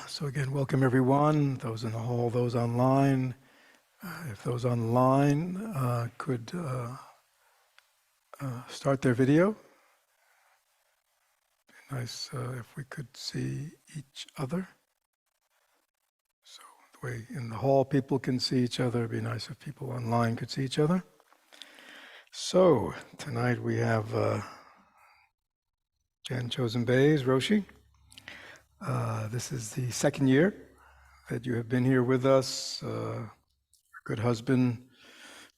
So again, welcome everyone, those in the hall, those online. If those online could start their video. Nice if we could see each other. So the way in the hall people can see each other, it'd be nice if people online could see each other. So tonight we have Jan Chosen Bays, Roshi. This is the second year that you have been here with us. Our good husband,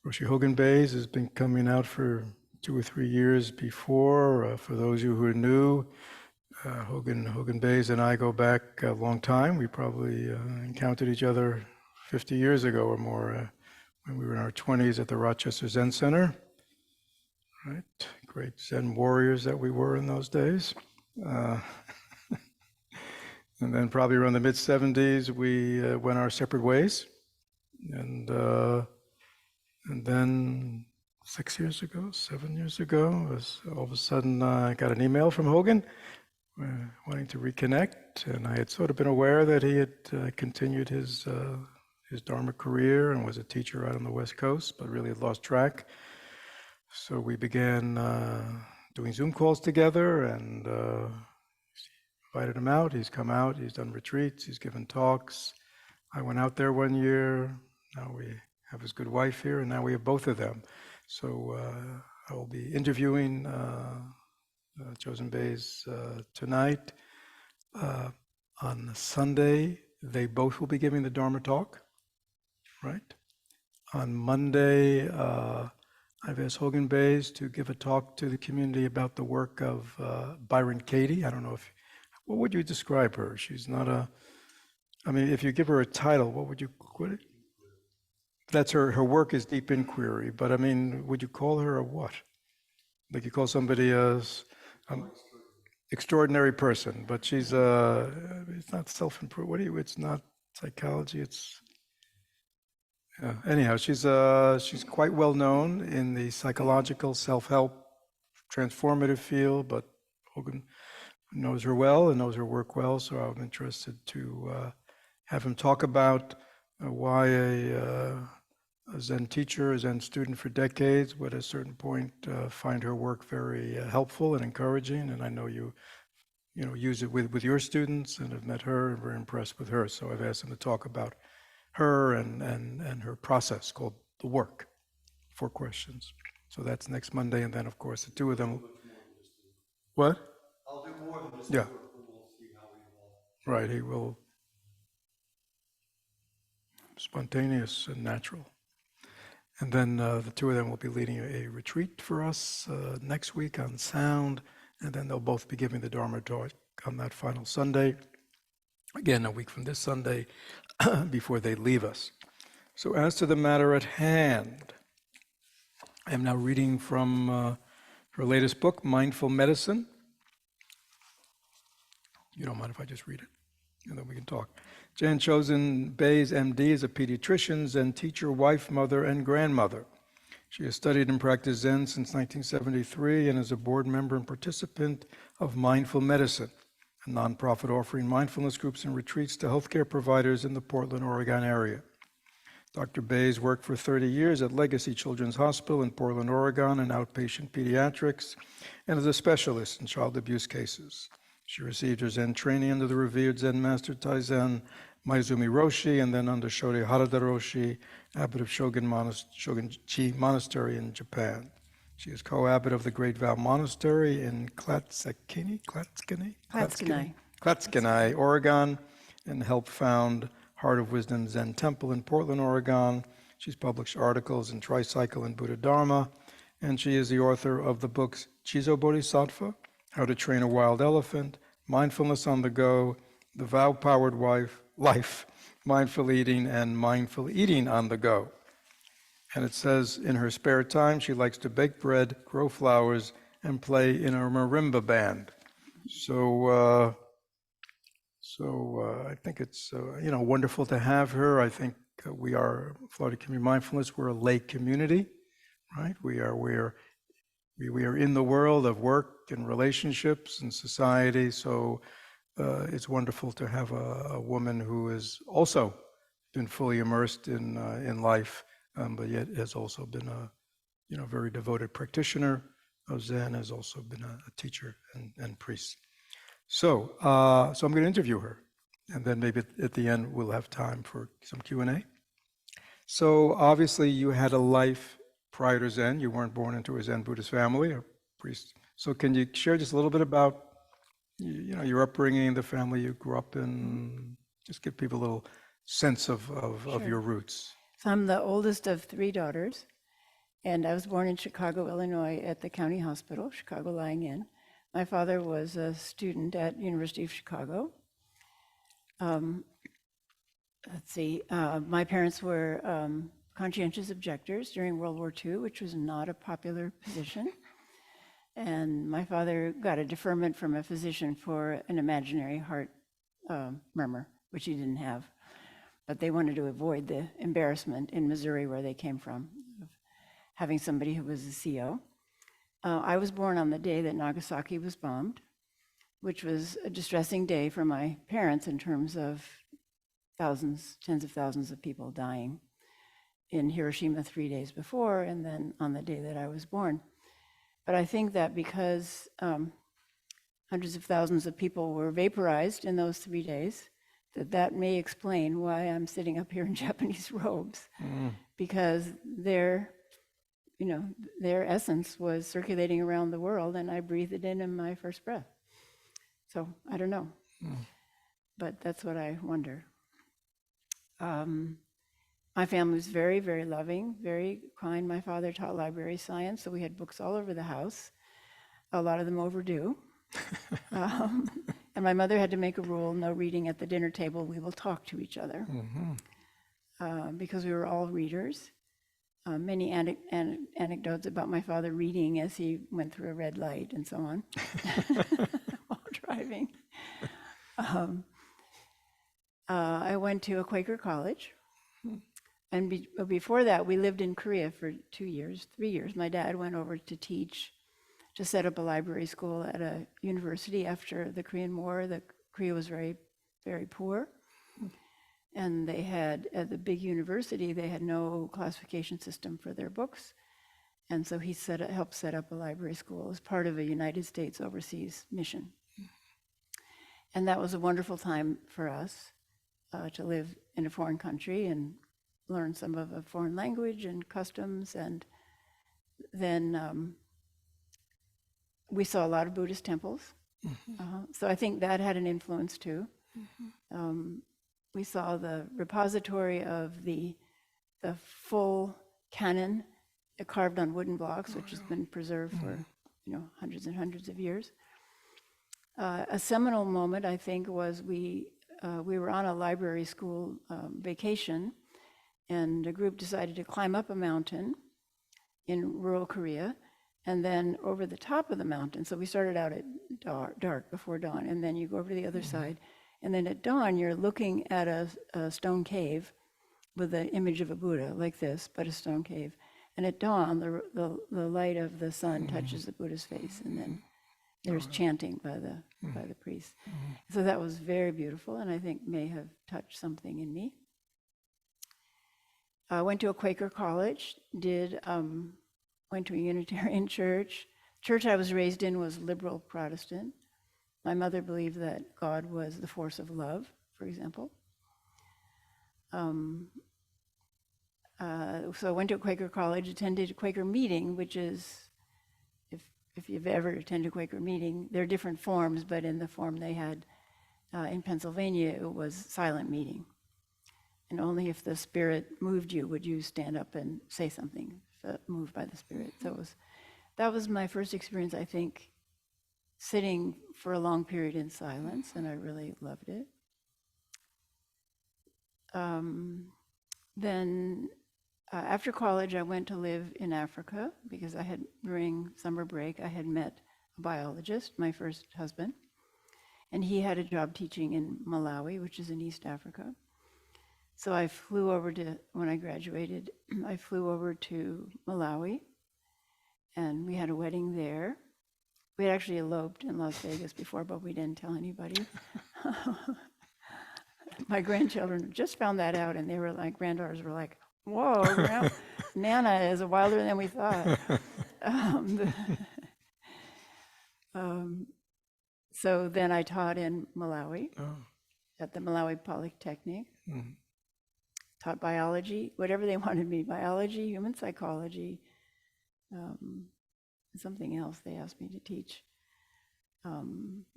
Roshi Hogan Bays, has been coming out for 2 or 3 years before. For those of you who are new, Hogan Bays and I go back a long time. We probably encountered each other 50 years ago or more when we were in our 20s at the Rochester Zen Center. Right, great Zen warriors that we were in those days. And then probably around the mid-70s, we went our separate ways. And then 7 years ago, all of a sudden I got an email from Hogan wanting to reconnect. And I had sort of been aware that he had continued his Dharma career and was a teacher out on the West Coast, but really had lost track. So we began doing Zoom calls together and invited him out. He's come out, he's done retreats, he's given talks. I went out there one year. Now we have his good wife here, and now we have both of them. So I will be interviewing Chosen Bays tonight. On Sunday, they both will be giving the Dharma talk, right? On Monday, I've asked Hogan Bays to give a talk to the community about the work of Byron Katie. I don't know what would you describe her? She's not I mean, if you give her a title, what would you call it? That's her work is deep inquiry, but I mean, would you call her a what? Like you call somebody extraordinary person, but she's it's not self-improvement. It's not psychology, it's, anyhow, she's quite well known in the psychological self-help transformative field, but Hogan knows her well and knows her work well, so I'm interested to have him talk about why a Zen teacher, a Zen student for decades would at a certain point find her work very helpful and encouraging, and I know you use it with your students and have met her and very impressed with her, so I've asked him to talk about her and her process called The Work, 4 questions. So that's next Monday, and then of course the 2 of them. What? I'll do more than just yeah. work, but we'll see how we evolve. Right, he will. Spontaneous and natural. And then the 2 of them will be leading a retreat for us next week on sound, and then they'll both be giving the Dharma talk on that final Sunday, again a week from this Sunday, before they leave us. So as to the matter at hand, I am now reading from her latest book, Mindful Medicine. You don't mind if I just read it, and then we can talk. Jan Chosen Bays, MD, is a pediatrician, Zen teacher, wife, mother, and grandmother. She has studied and practiced Zen since 1973 and is a board member and participant of Mindful Medicine, a nonprofit offering mindfulness groups and retreats to healthcare providers in the Portland, Oregon area. Dr. Bays worked for 30 years at Legacy Children's Hospital in Portland, Oregon in outpatient pediatrics and is a specialist in child abuse cases. She received her Zen training under the revered Zen master Taizen Maezumi Roshi, and then under Shorei Harada Roshi, abbot of Shogun-ji Monastery in Japan. She is co-abbot of the Great Vow Monastery in Clatskanie, Oregon, and helped found Heart of Wisdom Zen Temple in Portland, Oregon. She's published articles in Tricycle and Buddha Dharma, and she is the author of the books Chizo Bodhisattva, How to Train a Wild Elephant, Mindfulness on the Go, The Vow-Powered Life, Mindful Eating, and Mindful Eating on the Go. And it says in her spare time, she likes to bake bread, grow flowers, and play in a marimba band. So I think it's wonderful to have her. I think we are Florida Community Mindfulness. We're a lay community, right? We are in the world of work and relationships and society. So it's wonderful to have a woman who has also been fully immersed in life, but yet has also been a very devoted practitioner of Zen, has also been a teacher and priest. So I'm going to interview her, and then maybe at the end we'll have time for some Q&A. So obviously you had a life prior to Zen. You weren't born into a Zen Buddhist family, a priest. So can you share just a little bit about your upbringing, the family you grew up in? Just give people a little sense of Sure. your roots. So I'm the oldest of three daughters, and I was born in Chicago, Illinois, at the county hospital, Chicago Lying In. My father was a student at University of Chicago. My parents were conscientious objectors during World War II, which was not a popular position. And my father got a deferment from a physician for an imaginary heart murmur, which he didn't have. But they wanted to avoid the embarrassment in Missouri, where they came from, of having somebody who was a CO. I was born on the day that Nagasaki was bombed, which was a distressing day for my parents in terms of thousands, tens of thousands of people dying in Hiroshima 3 days before, and then on the day that I was born. But I think that because hundreds of thousands of people were vaporized in those 3 days, that may explain why I'm sitting up here in Japanese robes, because their essence was circulating around the world, and I breathed it in my first breath. So I don't know, but that's what I wonder. My family was very, very loving, very kind. My father taught library science, so we had books all over the house, a lot of them overdue. And my mother had to make a rule: no reading at the dinner table, we will talk to each other. Because we were all readers. Many anecdotes about my father reading as he went through a red light and so on while driving. I went to a Quaker college. And before that, we lived in Korea for 3 years. My dad went over to teach, to set up a library school at a university after the Korean War. Korea was very, very poor. And they had, at the big university, they had no classification system for their books. And so he helped set up a library school as part of a United States overseas mission. And that was a wonderful time for us to live in a foreign country and learn some of a foreign language and customs. And then we saw a lot of Buddhist temples. So I think that had an influence too. We saw the repository of the full canon carved on wooden blocks, which has been preserved for hundreds and hundreds of years. A seminal moment, I think, was we were on a library school vacation, and a group decided to climb up a mountain in rural Korea, and then over the top of the mountain. So we started out at dark, before dawn, and then you go over to the other side. And then at dawn, you're looking at a stone cave with the image of a Buddha, like this, but a stone cave. And at dawn, the light of the sun touches the Buddha's face, and then there's chanting by the priest. So that was very beautiful, and I think may have touched something in me. I went to a Quaker college, went to a Unitarian church. Church I was raised in was liberal Protestant. My mother believed that God was the force of love, for example. So I went to a Quaker college, attended a Quaker meeting, which is, if you've ever attended a Quaker meeting, there are different forms, but in the form they had in Pennsylvania, it was silent meeting. And only if the Spirit moved you would you stand up and say something, moved by the Spirit. So that was my first experience, I think, sitting for a long period in silence, and I really loved it. Then after college, I went to live in Africa because during summer break, I had met a biologist, my first husband, and he had a job teaching in Malawi, which is in East Africa. So I flew over when I graduated, I flew over to Malawi, and we had a wedding there. We had actually eloped in Las Vegas before, but we didn't tell anybody. My grandchildren just found that out, and they were like, granddaughters were like, "Whoa, Nana is wilder than we thought." Um, so then I taught in Malawi Oh. at the Malawi Polytechnic. Mhm. Taught biology, whatever they wanted me, biology, human psychology, something else they asked me to teach.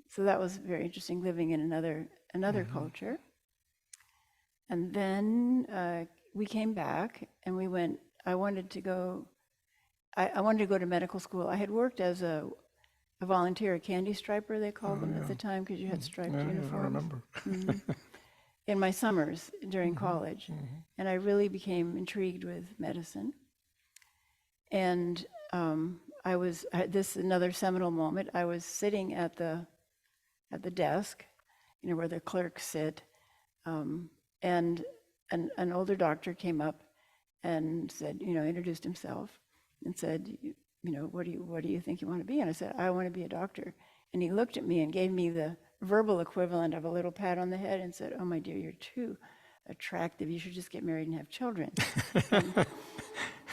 So that was very interesting, living in another culture. And then we came back and we went, I wanted to go to medical school. I had worked as a volunteer, a candy striper, they called them at the time, because you had striped Yeah, I uniforms. remember. In my summers during college. And I really became intrigued with medicine. And this another seminal moment. I was sitting at the desk, where the clerks sit, and an older doctor came up and said, introduced himself and said, what do you think you want to be? And I said, I want to be a doctor. And he looked at me and gave me the verbal equivalent of a little pat on the head and said, "Oh, my dear, you're too attractive. You should just get married and have children."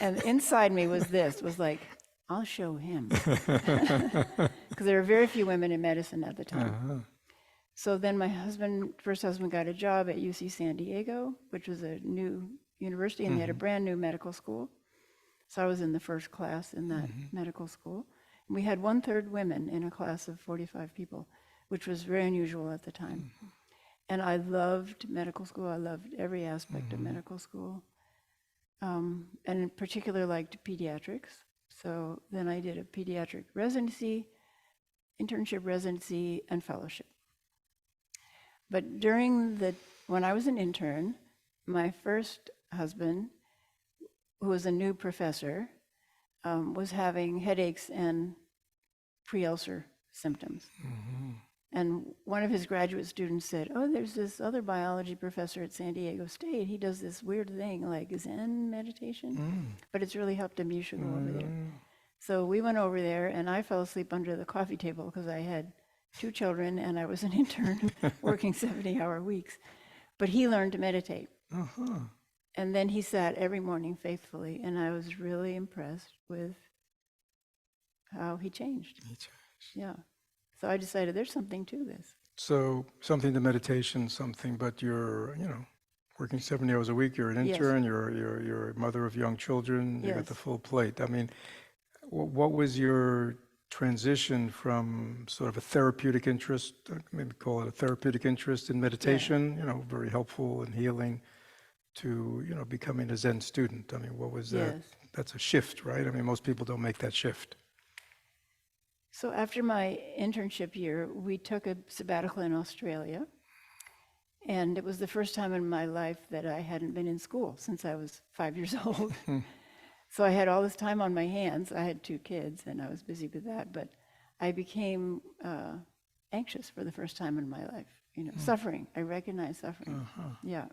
and inside me was like, I'll show him. Because there were very few women in medicine at the time. So then my first husband got a job at UC San Diego, which was a new university, and they had a brand new medical school. So I was in the first class in that medical school. And we had 1/3 women in a class of 45 people, which was very unusual at the time. And I loved medical school. I loved every aspect of medical school. And in particular liked pediatrics. So then I did a pediatric residency, internship residency, and fellowship. But when I was an intern, my first husband, who was a new professor, was having headaches and pre-ulcer symptoms. And one of his graduate students said, "Oh, there's this other biology professor at San Diego State. He does this weird thing like Zen meditation, but it's really helped him. You should go over there." So we went over there, and I fell asleep under the coffee table because I had 2 children and I was an intern working 70-hour weeks. But he learned to meditate. And then he sat every morning faithfully, and I was really impressed with how he changed. Yeah. So I decided there's something to this. So something to meditation, but you're, working 70 hours a week, you're an Yes. intern, you're a mother of young children, you got the Yes. full plate. I mean, what was your transition from sort of a therapeutic interest, maybe call it a therapeutic interest in meditation, very helpful and healing, to, becoming a Zen student? I mean, what was that? Yes. That's a shift, right? I mean, most people don't make that shift. So after my internship year, we took a sabbatical in Australia. And it was the first time in my life that I hadn't been in school since I was 5 years old. So I had all this time on my hands. I had 2 kids, and I was busy with that. But I became anxious for the first time in my life. Suffering. I recognized suffering. Yeah.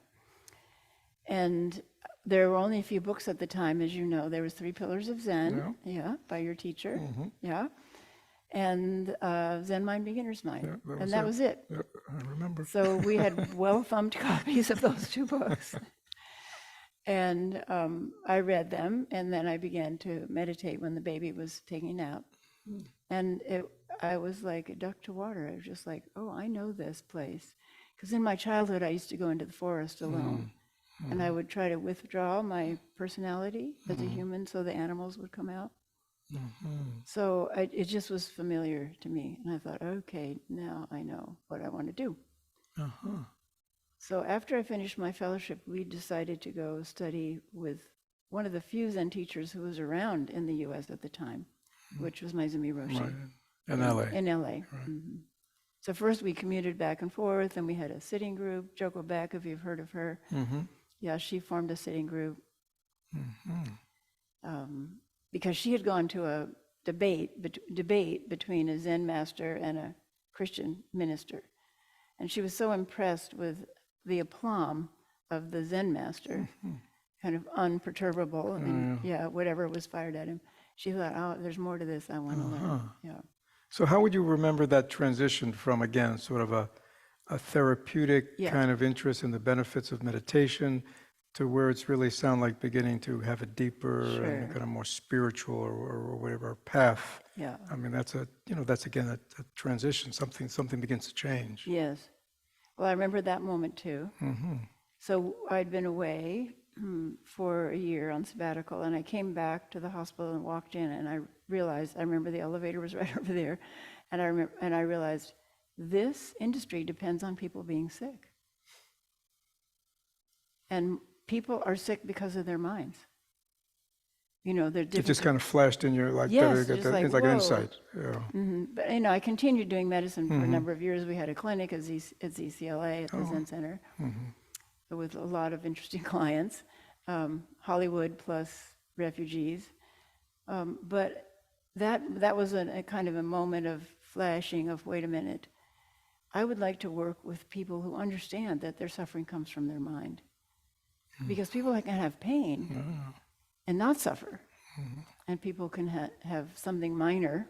And there were only a few books at the time, as you know. There was 3 Pillars of Zen, by your teacher, and Zen Mind, Beginner's Mind, and that was it. Yeah, I remember. So we had well-thumbed copies of those 2 books, and I read them, and then I began to meditate when the baby was taking a nap, and I was like a duck to water. I was just like, oh, I know this place, because in my childhood I used to go into the forest alone. And I would try to withdraw my personality as a human so the animals would come out. So it just was familiar to me. And I thought, okay, now I know what I want to do. So after I finished my fellowship, we decided to go study with one of the few Zen teachers who was around in the US at the time, which was Maizumi Roshi. Right. In LA. In LA. So first we commuted back and forth, and we had a sitting group. Joko Beck, if you've heard of her. Yeah, she formed a sitting group because she had gone to a debate between a Zen master and a Christian minister. And she was so impressed with the aplomb of the Zen master, kind of unperturbable, and whatever was fired at him. She thought, oh, there's more to this I want to learn. Yeah. So how would you remember that transition from, again, sort of a a therapeutic Yeah. kind of interest in the benefits of meditation to where it's really sound like beginning to have a deeper and Sure. kind of more spiritual or whatever path. Yeah. I mean, that's that's again a transition. Something begins to change. Yes. Well, I remember that moment too. So I'd been away for a year on sabbatical, and I came back to the hospital and walked in, and I remember the elevator was right over there, and I realized this industry depends on people being sick, and people are sick because of their minds. They're It different. just kind of flashed in your like Yes, get just that, like, it's like an whoa. insight. Yeah. But I continued doing medicine for a number of years. We had a clinic at ZCLA at the Zen Center with a lot of interesting clients, Hollywood plus refugees. But that was a kind of a moment of flashing of, wait a minute, I would like to work with people who understand that their suffering comes from their mind. Because people can have pain and not suffer. And people can have something minor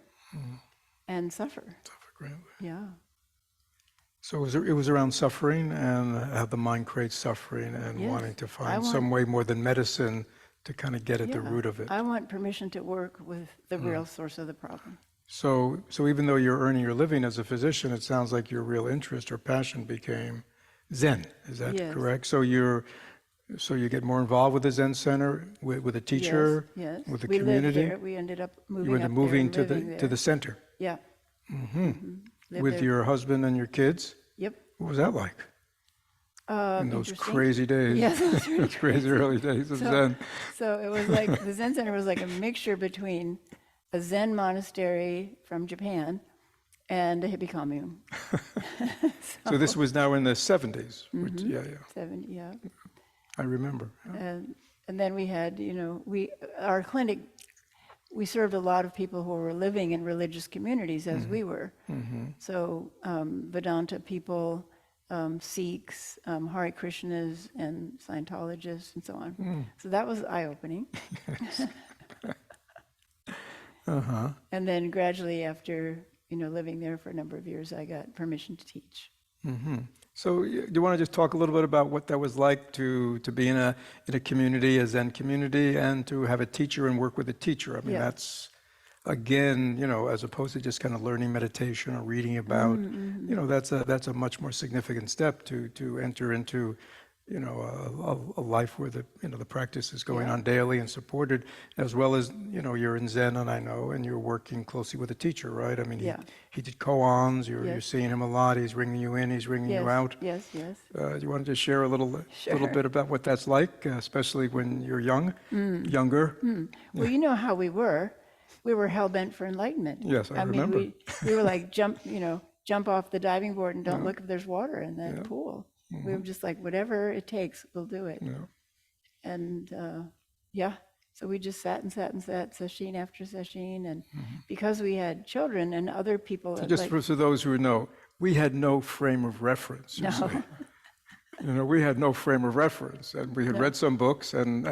and suffer. Suffer greatly. Yeah. So it was around suffering and how the mind creates suffering and Yes. wanting to I find want- some way more than medicine to kind of get at the Yeah. root of it. I want permission to work with the real source of the problem. So even though you're earning your living as a physician, it sounds like your real interest or passion became Zen. Is that Yes. correct? So you get more involved with the Zen Center, with a teacher, Yes. with the We community. lived there. We ended up moving You ended up up there moving and to living the there. center Yeah. Lived with there. your husband and your kids. Yep. What was that like in those Interesting. crazy days? Yes, it was really Those crazy early days of Zen. So it was like the Zen Center was like a mixture between a Zen monastery from Japan and a hippie commune. So this was now in the 70s. Which, yeah. 70, yeah. I remember. Yeah. And then we had, our clinic, we served a lot of people who were living in religious communities as we were. So Vedanta people, Sikhs, Hare Krishnas, and Scientologists, and so on. So that was eye-opening. And then gradually, after living there for a number of years, I got permission to teach. So do you want to just talk a little bit about what that was like to be in a community, a Zen community, and to have a teacher and work with a teacher? I mean, Yeah. that's, again, as opposed to just kind of learning meditation or reading about, that's a much more significant step to enter into, a life where the practice is going on daily and supported, as well as, you're in Zen, and I know, and you're working closely with a teacher, right? I mean, he did koans, you're Yes. seeing him a lot, he's ringing you in, he's ringing you out. Yes. Do you want to just share a little Sure. bit about what that's like, especially when you're younger? Well, you know how we were. We were hell-bent for enlightenment. Yes, I remember. mean, we were like, jump off the diving board and don't look if there's water in that pool. We were just like, whatever it takes, we'll do it. Yeah. And so we just sat, session after session. And because we had children and other people, So just for those who know, we had no frame of reference, you No. see. We had no frame of reference, and we had read some books, and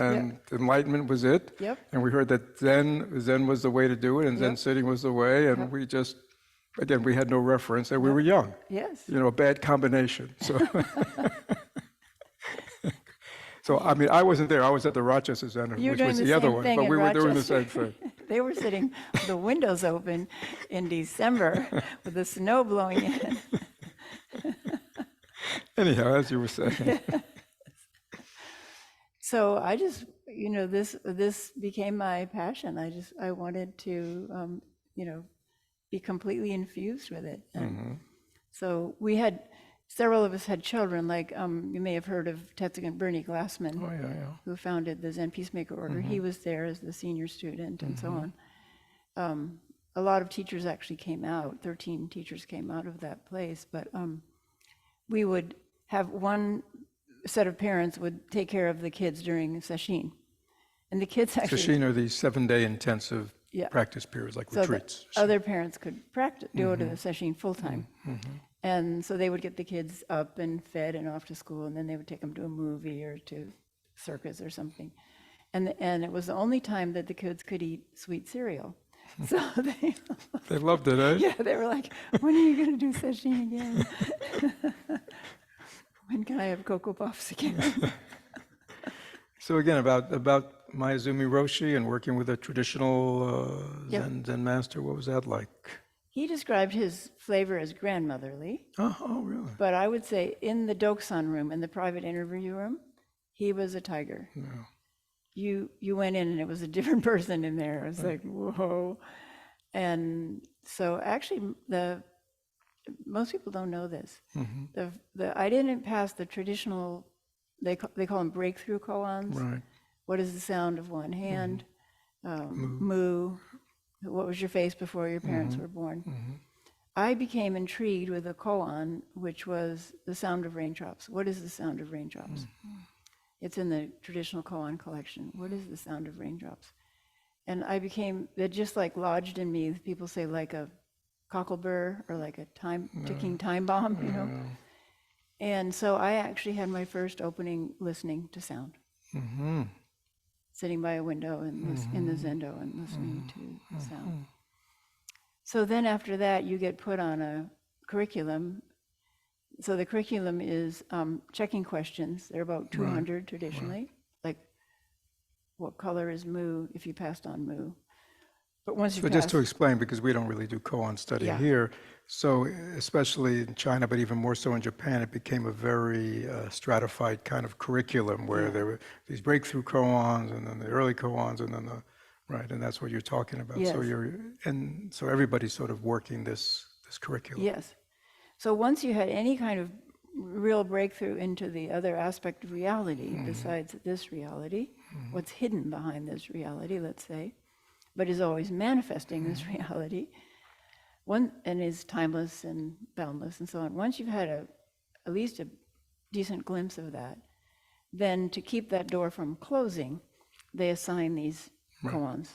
enlightenment was it. Yep. And we heard that Zen was the way to do it, and Zen Yep. sitting was the way, and we just, again, we had no reference, and we were young. Yes. A bad combination. So, so I mean, I wasn't there. I was at the Rochester Center, You were which doing was the the other same one, thing but in we were doing the Rochester. same thing. They were sitting with the windows open in December with the snow blowing in. Anyhow, as you were saying. So I just, this became my passion. I wanted to, be completely infused with it. And so several of us had children, like you may have heard of Tetsugen Bernie Glassman, Oh, yeah. who founded the Zen Peacemaker Order. He was there as the senior student and so on. A lot of teachers actually came out, 13 teachers came out of that place, but we would have one set of parents would take care of the kids during session. And the kids actually... Sesshin are these 7-day intensive Yeah. practice periods, like so that retreats. other parents could practice, go to the session full time. And so they would get the kids up and fed and off to school, and then they would take them to a movie or to circus or something. And it was the only time that the kids could eat sweet cereal. So they, They loved it, eh? yeah, they were like, when are you going to do sashimi again? When can I have Cocoa Puffs again? So again, about Mayazumi Roshi and working with a traditional Yep. Zen master, what was that like? He described his flavor as grandmotherly, Oh, really? but I would say in the Dokusan room, in the private interview room, he was a tiger. Yeah. You went in and it was a different person in there. It was like, whoa. And so actually most people don't know this. I didn't pass the traditional, they call them breakthrough koans. Right. What is the sound of one hand? Moo. What was your face before your parents were born? I became intrigued with a koan, which was the sound of raindrops. What is the sound of raindrops? It's in the traditional koan collection. What is the sound of raindrops? And that just like lodged in me. People say like a cocklebur or like a ticking time bomb, you know? And so I actually had my first opening listening to sound. Sitting by a window and in the zendo and listening to the sound. So then after that, you get put on a curriculum. So the curriculum is checking questions. There are about 200 traditionally. Like, what color is moo if you passed on moo? But once you So pass, just to explain, because we don't really do koan study Yeah. here, so especially in China, but even more so in Japan, it became a very stratified kind of curriculum where there were these breakthrough koans and then the early koans and then right, and that's what you're talking about. So Yes. so everybody's sort of working this curriculum. yes. So once you had any kind of real breakthrough into the other aspect of reality besides this reality, what's hidden behind this reality, let's say, but is always manifesting this reality, and is timeless and boundless and so on. Once you've had at least a decent glimpse of that, then to keep that door from closing, they assign these koans,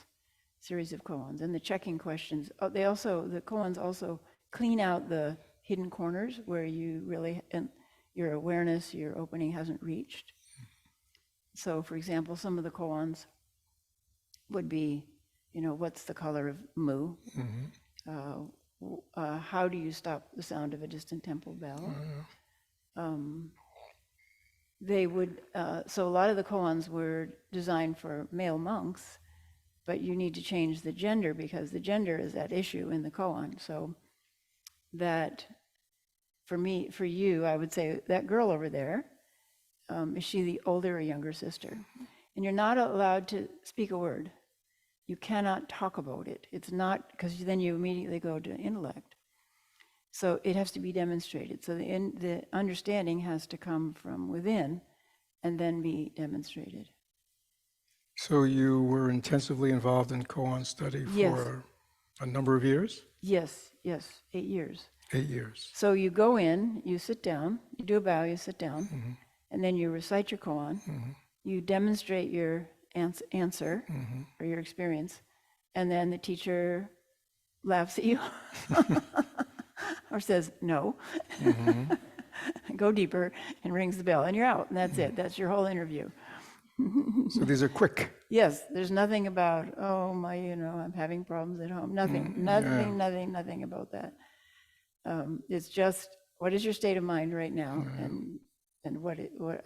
series of koans, and the checking questions. The koans also clean out the hidden corners where you really, and your awareness, your opening hasn't reached. So, for example, some of the koans would be, what's the color of moo? How do you stop the sound of a distant temple bell? They would, so a lot of the koans were designed for male monks, but you need to change the gender because the gender is at issue in the koan. So that, for you, I would say that girl over there, is she the older or younger sister? And you're not allowed to speak a word. You cannot talk about it. It's not, because then you immediately go to intellect. So it has to be demonstrated. So the understanding has to come from within and then be demonstrated. So you were intensively involved in koan study Yes. for a number of years? Yes, 8 years. 8 years. So you go in, you sit down, you do a bow, you sit down, and then you recite your koan. You demonstrate your answer or your experience, and then the teacher laughs at you or says no. Go deeper and rings the bell, and you're out, and that's it. That's your whole interview. So these are quick. Yes, there's nothing about, I'm having problems at home. Nothing about that. It's just, what is your state of mind right now, and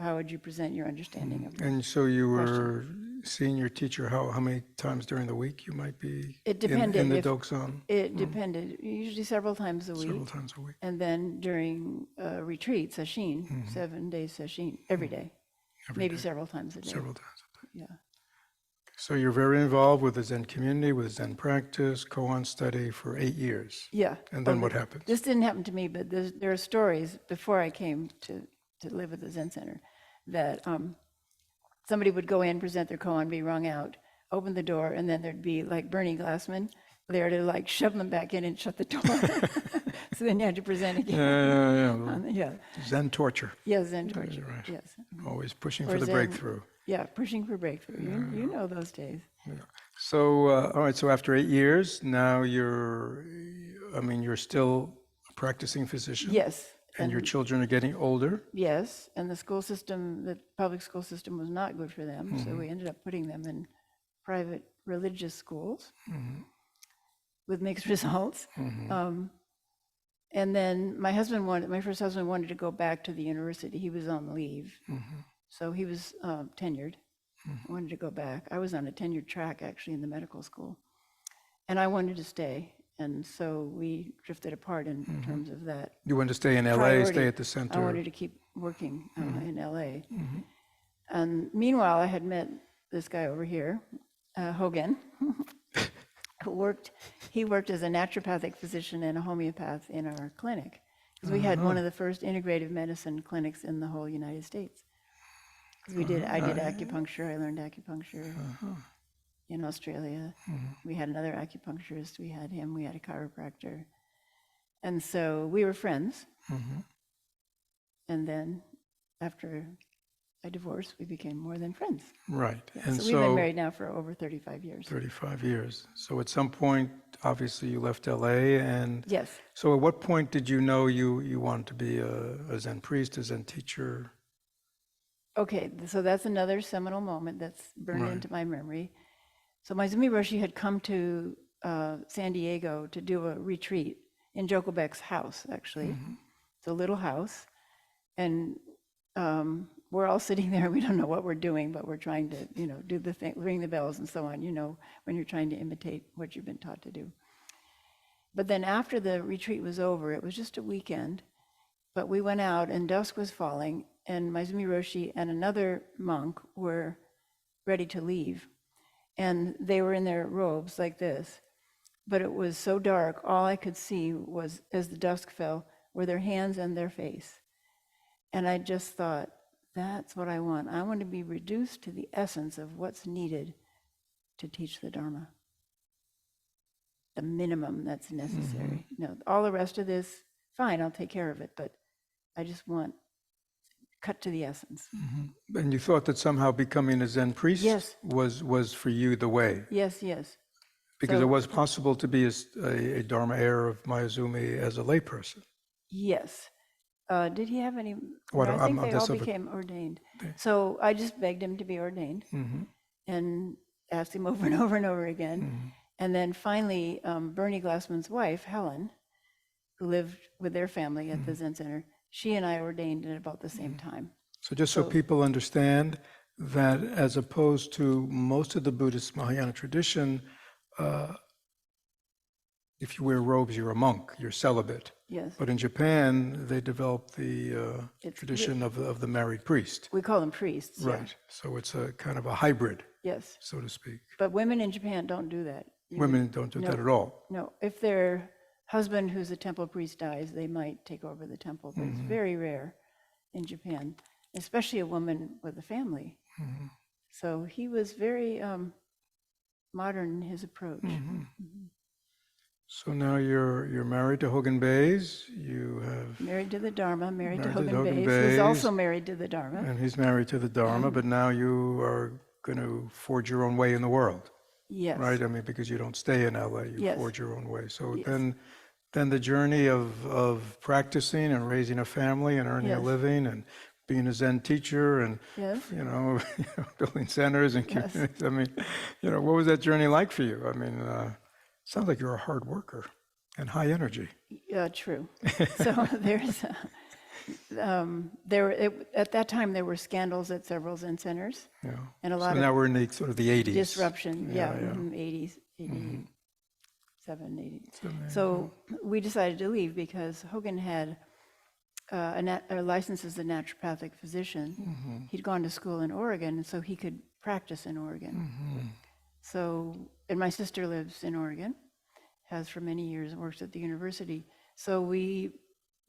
how would you present your understanding of it? And so you were seeing your teacher how many times during the week you might be It depended. in the Dokusan? It depended, usually several times a week. Several times a week. And then during retreat, sesshin, 7 days sesshin, every day, maybe several times a day. Several times a day. Yeah. So you're very involved with the Zen community, with Zen practice, koan study for 8 years. Yeah. And then what happens? This didn't happen to me, but there are stories before I came to live at the Zen Center that somebody would go in, present their koan, be wrung out, open the door, and then there'd be like Bernie Glassman there to like shove them back in and shut the door. So then you had to present again. Yeah. Zen torture. Yeah, Zen torture. Right. Yes. Always pushing Or for the Zen. breakthrough. Yeah, pushing for breakthrough. You know those days. So, all right, so after 8 years, now you're still a practicing physician? Yes. And your children are getting older? Yes, and the public school system was not good for them, so we ended up putting them in private religious schools. with mixed results. And then my first husband wanted to go back to the university. He was on leave. So he was tenured, wanted to go back. I was on a tenured track actually in the medical school. And I wanted to stay. And so we drifted apart in terms of that. You wanted to stay in LA, priority. stay at the center. I wanted to keep working in LA. And meanwhile, I had met this guy over here, Hogan, he worked as a naturopathic physician and a homeopath in our clinic. Because we had one of the first integrative medicine clinics in the whole United States. Because I did acupuncture, I learned acupuncture in Australia. We had another acupuncturist, we had him, we had a chiropractor. And so we were friends. And then after a divorce, we became more than friends. Right. Yeah, And so we've been married now for over 35 years. 35 years. So at some point, obviously, you left LA, and Yes. so at what point did you know you wanted to be a Zen priest, a Zen teacher? Okay, so that's another seminal moment that's burned Right. into my memory. So Maizumi Roshi had come to San Diego to do a retreat in Joko Beck's house, actually. It's a little house. And we're all sitting there, we don't know what we're doing, but we're trying to, do the thing, ring the bells and so on, when you're trying to imitate what you've been taught to do. But then after the retreat was over, it was just a weekend, but we went out and dusk was falling, and Maizumi Roshi and another monk were ready to leave. And they were in their robes like this, but it was so dark, all I could see was, as the dusk fell, were their hands and their face. And I just thought, that's what I want. I want to be reduced to the essence of what's needed to teach the Dharma. The minimum that's necessary. No, all the rest of this, fine, I'll take care of it, but I just want cut to the essence. And you thought that somehow becoming a Zen priest Yes. was for you the way, Yes, yes. because So- it was possible to be a Dharma heir of Mayazumi as a layperson. Yes. Did he have any? Well, I think I'm they all just over- became ordained. So I just begged him to be ordained and asked him over and over and over again. And then finally, Bernie Glassman's wife, Helen, who lived with their family at the Zen Center, she and I ordained at about the same time. So just so people understand that as opposed to most of the Buddhist Mahayana tradition, if you wear robes, you're a monk, you're celibate. Yes. But in Japan, they developed the It's- tradition of the married priest. We call them priests. yeah. Right. So it's a kind of a hybrid, Yes. so to speak. But women in Japan don't do that. Women don't do that at all. No, if their husband, who's a temple priest, dies, they might take over the temple, but it's very rare in Japan, especially a woman with a family. So he was very modern in his approach. So now you're married to Hogan Bays. You have, Married to the Dharma, married to Married to Hogan Hogan Bays, who's also Bays. married to the Dharma. and he's married to the Dharma, but now you are going to forge your own way in the world, Yes. right? I mean, because you don't stay in LA, you Yes. forge your own way. So Yes. then the journey of practicing and raising a family and earning a Yes. living and being a Zen teacher and Yes. building centers and Yes. communities. I mean, what was that journey like for you? I mean, sounds like you're a hard worker and high energy. Yeah, true. So there's, at that time, there were scandals at several Zen centers Yeah. and a So lot of now we're in the sort of the 80s. disruption. Yeah, yeah. 80s, 87, 80. So we decided to leave because Hogan had a license as a naturopathic physician. He'd gone to school in Oregon, and so he could practice in Oregon. So, and my sister lives in Oregon, has for many years, and works at the university. So we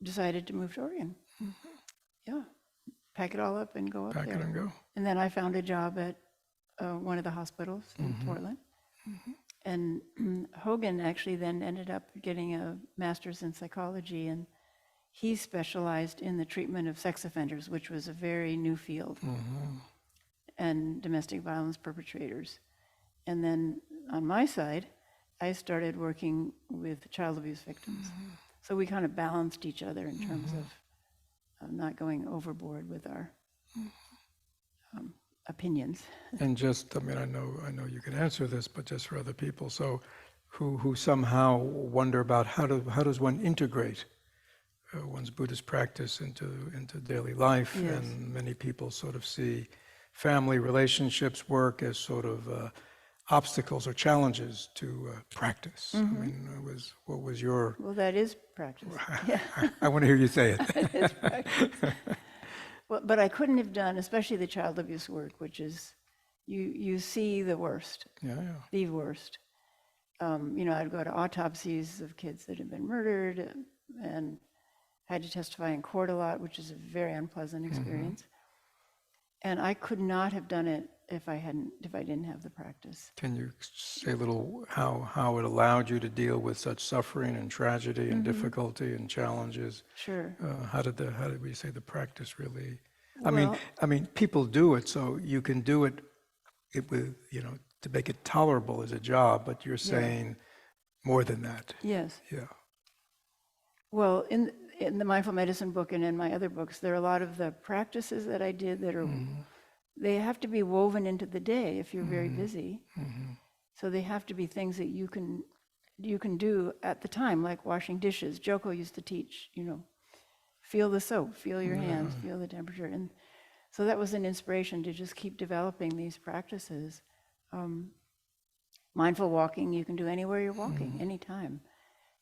decided to move to Oregon. Yeah, pack it all up and go up Pack there. it and go. And then I found a job at one of the hospitals in Portland. And Hogan actually then ended up getting a master's in psychology, and he specialized in the treatment of sex offenders, which was a very new field, and domestic violence perpetrators. And then on my side, I started working with child abuse victims. So we kind of balanced each other in terms of not going overboard with our opinions. And just, I mean, I know you can answer this, but just for other people. So who somehow wonder about how does one integrate one's Buddhist practice into daily life. Yes. And many people sort of see family relationships, work as sort of obstacles or challenges to practice. I mean, what was your? Well, that is practice. Yeah, I want to hear you say it. it is practice. Well, but I couldn't have done, especially the child abuse work, which is, you see the worst, Yeah, the worst. I'd go to autopsies of kids that had been murdered and had to testify in court a lot, which is a very unpleasant experience. And I could not have done it if I didn't have the practice. Can you say a little how it allowed you to deal with such suffering and tragedy and difficulty and challenges? Sure. How did we say the practice really? Well- I mean, people do it, so you can do it with to make it tolerable as a job. But you're saying more than that. Yes. Yeah. Well, in the mindful medicine book and in my other books, there are a lot of the practices that I did that are, they have to be woven into the day if you're very busy. So they have to be things that you can do at the time, like washing dishes. Joko used to teach, feel the soap, feel your hands, feel the temperature. And so that was an inspiration to just keep developing these practices. Mindful walking, you can do anywhere you're walking, anytime.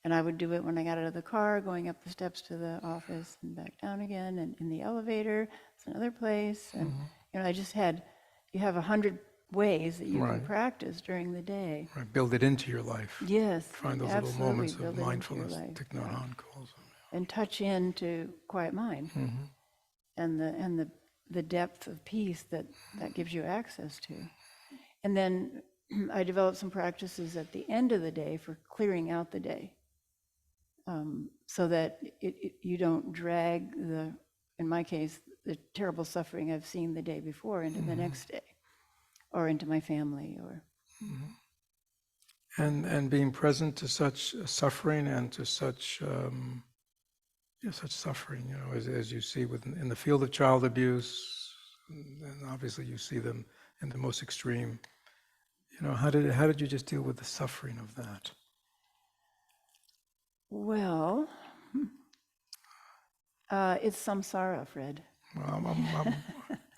And I would do it when I got out of the car, going up the steps to the office and back down again, and in the elevator, it's another place. And, you have 100 ways that you can practice during the day. Right. Build it into your life. Yes, Find those absolutely, little moments build of it into your mindfulness. life. Thich Nhat Hanh calls them. And touch into quiet mind and the depth of peace that gives you access to. And then I developed some practices at the end of the day for clearing out the day. So that you don't drag in my case, the terrible suffering I've seen the day before into the next day, or into my family, or. And being present to such suffering and to such such suffering, as you see in the field of child abuse, and obviously you see them in the most extreme. How did you just deal with the suffering of that? Well, it's samsara, Fred. Well,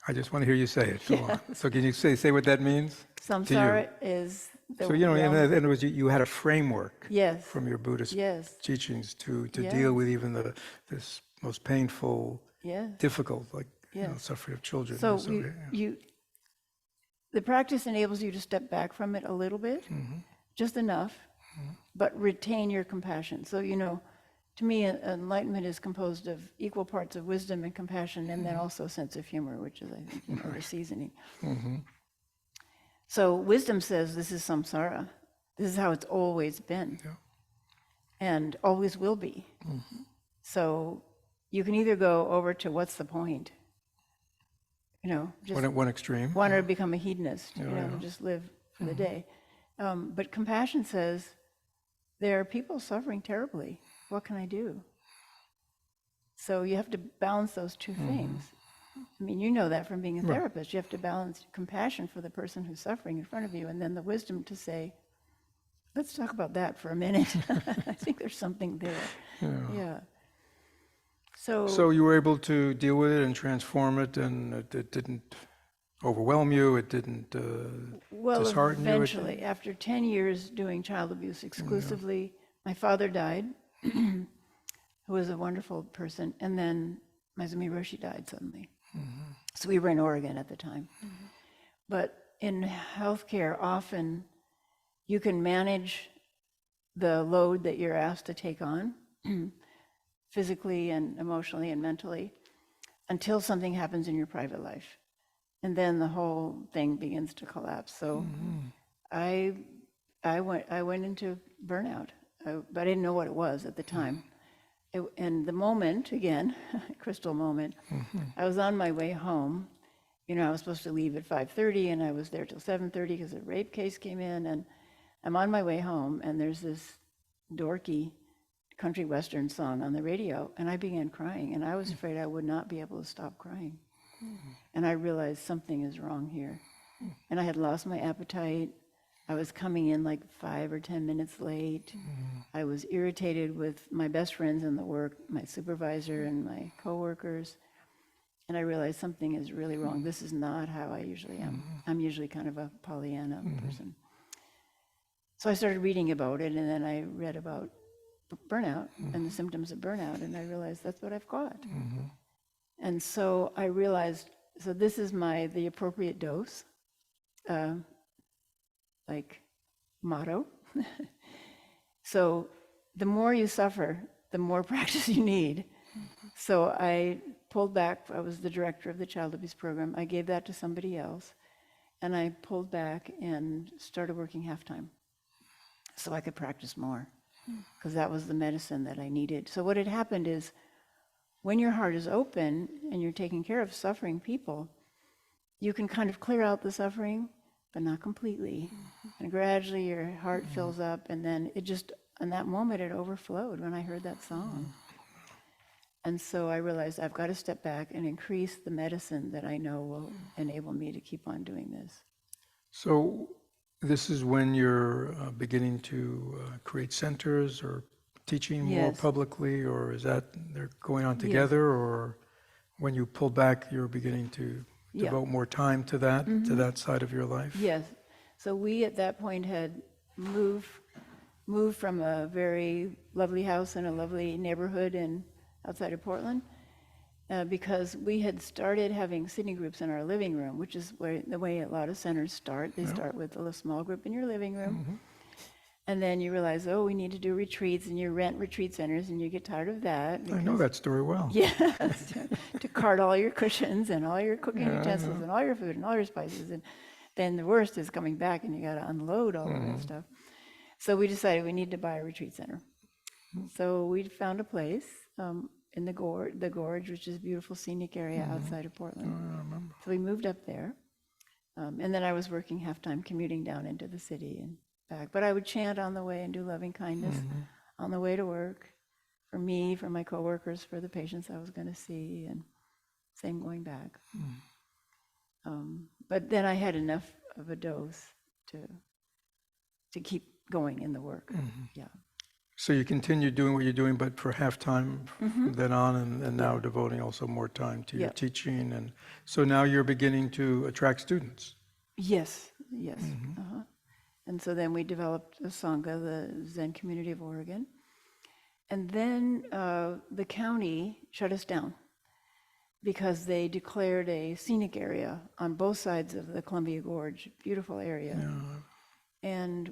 I just want to hear you say it. Go on. So can you say what that means? Samsara is the So in other words, you had a framework yes, from your Buddhist yes, teachings to Yes. deal with even this most painful, yes. difficult, like Yes. suffering of children. So yeah. the practice enables you to step back from it a little bit, just enough, but retain your compassion. So, to me, enlightenment is composed of equal parts of wisdom and compassion, and then also a sense of humor, which is, I think, the seasoning. So wisdom says this is samsara. This is how it's always been, and always will be. So you can either go over to what's the point, just One extreme. want to become a hedonist, just live for the day. But compassion says, there are people suffering terribly. What can I do? So you have to balance those two things. I mean, you know that from being a therapist. You have to balance compassion for the person who's suffering in front of you, and then the wisdom to say, let's talk about that for a minute. I think there's something there. Yeah. So you were able to deal with it and transform it, and it didn't overwhelm you. It didn't dishearten you. Eventually, after 10 years doing child abuse exclusively, my father died, who was a wonderful person, and then Maezumi Roshi died suddenly. So we were in Oregon at the time. But in healthcare, often you can manage the load that you're asked to take on, physically and emotionally and mentally, until something happens in your private life. And then the whole thing begins to collapse. So I went into burnout, but I didn't know what it was at the time. And the moment, again, crystal moment, I was on my way home. I was supposed to leave at 5:30, and I was there till 7:30 because a rape case came in. And I'm on my way home, and there's this dorky country western song on the radio, and I began crying, and I was afraid I would not be able to stop crying. And I realized something is wrong here. And I had lost my appetite. I was coming in like 5 or 10 minutes late. I was irritated with my best friends in the work, my supervisor and my coworkers. And I realized something is really wrong. This is not how I usually am. I'm usually kind of a Pollyanna person. So I started reading about it, and then I read about burnout and the symptoms of burnout, and I realized that's what I've got. And so I realized, so this is the appropriate dose, like motto. So the more you suffer, the more practice you need. So I pulled back. I was the director of the child abuse program. I gave that to somebody else, and I pulled back and started working half-time so I could practice more, because that was the medicine that I needed. So what had happened is, when your heart is open and you're taking care of suffering people, you can kind of clear out the suffering, but not completely. And gradually your heart fills up, and then it just, in that moment, it overflowed when I heard that song. And so I realized I've got to step back and increase the medicine that I know will enable me to keep on doing this. So this is when you're beginning to create centers or teaching more Yes. publicly, or is that they're going on together, or when you pull back, you're beginning to Yeah. devote more time to that side of your life? Yes. So we at that point had moved from a very lovely house in a lovely neighborhood outside of Portland, because we had started having sitting groups in our living room, which is the way a lot of centers start. They start with a little small group in your living room. And then you realize, oh, we need to do retreats, and you rent retreat centers, and you get tired of that. I know that story well. Yes, to cart all your cushions and all your cooking utensils and all your food and all your spices. And then the worst is coming back and you got to unload all of that stuff. So we decided we need to buy a retreat center. So we found a place in the Gorge, which is a beautiful scenic area outside of Portland. I remember. So we moved up there. And then I was working half-time, commuting down into the city and back. But I would chant on the way and do loving kindness on the way to work, for me, for my coworkers, for the patients I was going to see, and same going back. But then I had enough of a dose to keep going in the work. Yeah. So you continue doing what you're doing, but for half-time from then on, and now devoting also more time to your Yeah. teaching. And so now you're beginning to attract students. Yes. And so then we developed a Sangha, the Zen Community of Oregon. And then the county shut us down because they declared a scenic area on both sides of the Columbia Gorge, beautiful area. And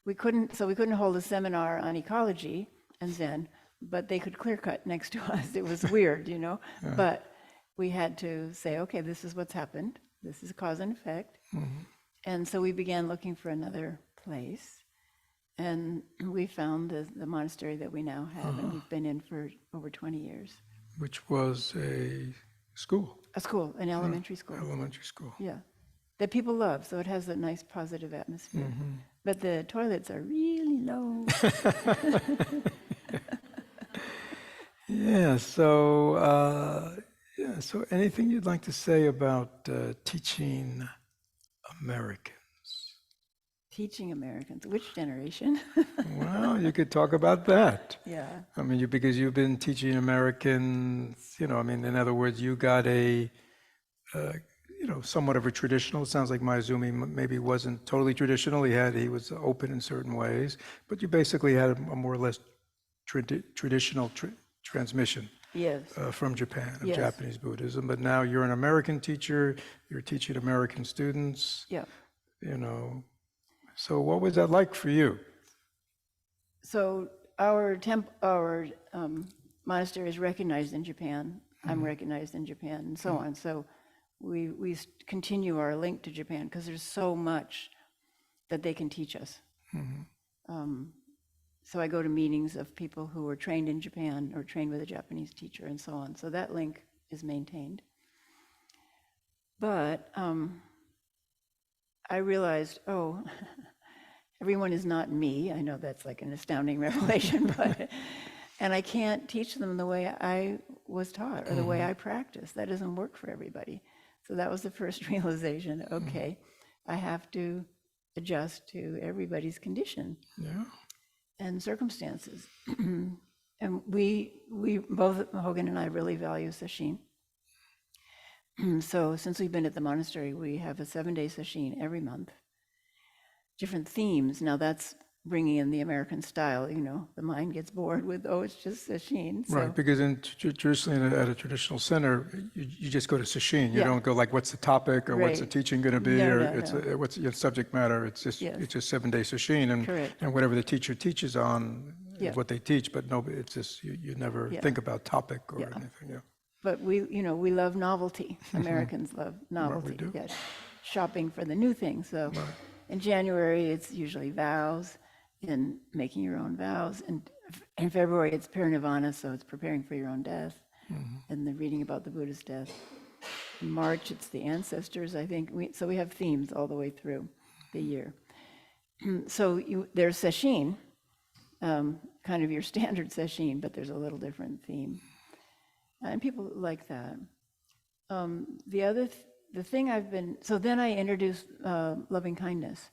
we couldn't hold a seminar on ecology and Zen, but they could clear cut next to us. It was weird, but we had to say, okay, this is what's happened. This is cause and effect. And so we began looking for another place, and we found the monastery that we now have, and we've been in for over 20 years. Which was a school, A school, an elementary school. elementary school. Yeah, that people love, so it has a nice positive atmosphere. But the toilets are really low. Yeah. So anything you'd like to say about teaching Americans? Teaching Americans, which generation? Well, you could talk about that. Yeah. I mean, because you've been teaching Americans, in other words, you got somewhat of a traditional. It sounds like Mayuzumi maybe wasn't totally traditional. He was open in certain ways, but you basically had a more or less traditional transmission. Yes. From Japan, of Yes. Japanese Buddhism. But now you're an American teacher, you're teaching American students, Yeah. So what was that like for you? So our monastery is recognized in Japan. I'm recognized in Japan, and so on. So we continue our link to Japan because there's so much that they can teach us. So I go to meetings of people who were trained in Japan or trained with a Japanese teacher and so on. So that link is maintained. But I realized, everyone is not me. I know that's like an astounding revelation, and I can't teach them the way I was taught or the way I practice. That doesn't work for everybody. So that was the first realization. Okay, I have to adjust to everybody's condition Yeah. and circumstances. And we both, Hogan and I, really value sesshin. So since we've been at the monastery, we have a 7-day sesshin every month, different themes. Now that's bringing in the American style, the mind gets bored with, oh, it's just sesshin. So, Right, because traditionally at a traditional center, you just go to sesshin. You Yeah. don't go like, what's the topic or what's the Right. teaching going to be No, or no, it's no. what's the subject matter. It's just Yes. 7-day sesshin and Correct. whatever the teacher teaches on Yeah. is what they teach. But no, it's just you never Yeah. think about topic or Yeah. anything. Yeah. But we love novelty. Americans love novelty. do. Yes. Shopping for the new thing. So in January, it's usually vows and making your own vows. And in February, it's parinirvana, so it's preparing for your own death and the reading about the Buddha's death. In March, it's the ancestors, I think. So we have themes all the way through the year. So there's sesshin, kind of your standard sesshin, but there's a little different theme. And people like that. The thing so then I introduced loving kindness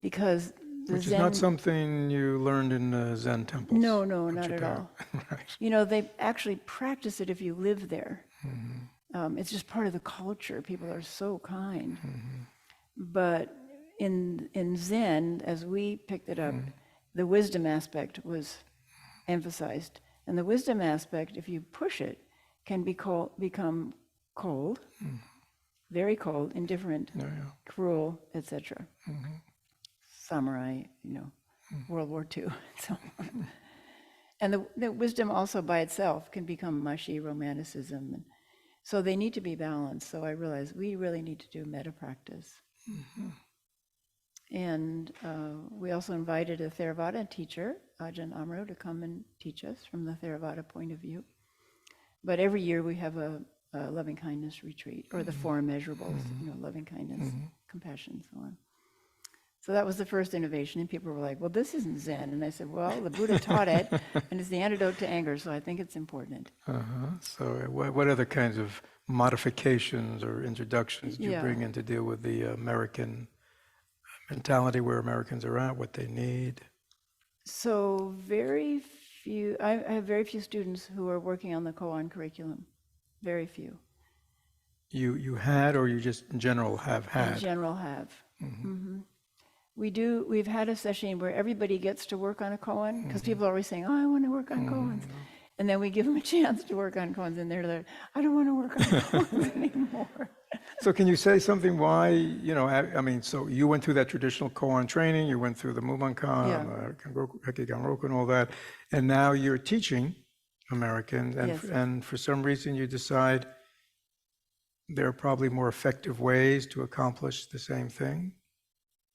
because the Which is Zen, not something you learned in Zen temples. no, of not at Japan. all. Right. They actually practice it if you live there. It's just part of the culture. People are so kind. But in Zen, as we picked it up, the wisdom aspect was emphasized. And the wisdom aspect, if you push it, can become cold, very cold, indifferent, Yeah, yeah. cruel, etc. Samurai, World War II, and so on. And the wisdom also by itself can become mushy romanticism. And so they need to be balanced. So I realized we really need to do metta practice. And we also invited a Theravada teacher, Ajahn Amaro, to come and teach us from the Theravada point of view. But every year we have a loving kindness retreat, or the 4 immeasurables, loving kindness, compassion, so on. So that was the first innovation, and people were like, well, this isn't Zen. And I said, well, the Buddha taught it, and it's the antidote to anger, so I think it's important. So what other kinds of modifications or introductions do you Yeah. bring in to deal with the American mentality, where Americans are at, what they need? So I have very few students who are working on the koan curriculum, very few. You had, or you just in general have In had? general have. We've had a session where everybody gets to work on a koan, because people are always saying, oh, I want to work on koans. And then we give them a chance to work on koans, and they're like, I don't want to work on koans anymore. So can you say something why, I mean, so you went through that traditional koan training, you went through the Mumonkan, Yeah. Hekigan Roku and all that, and now you're teaching Americans, Yes. and for some reason you decide there are probably more effective ways to accomplish the same thing?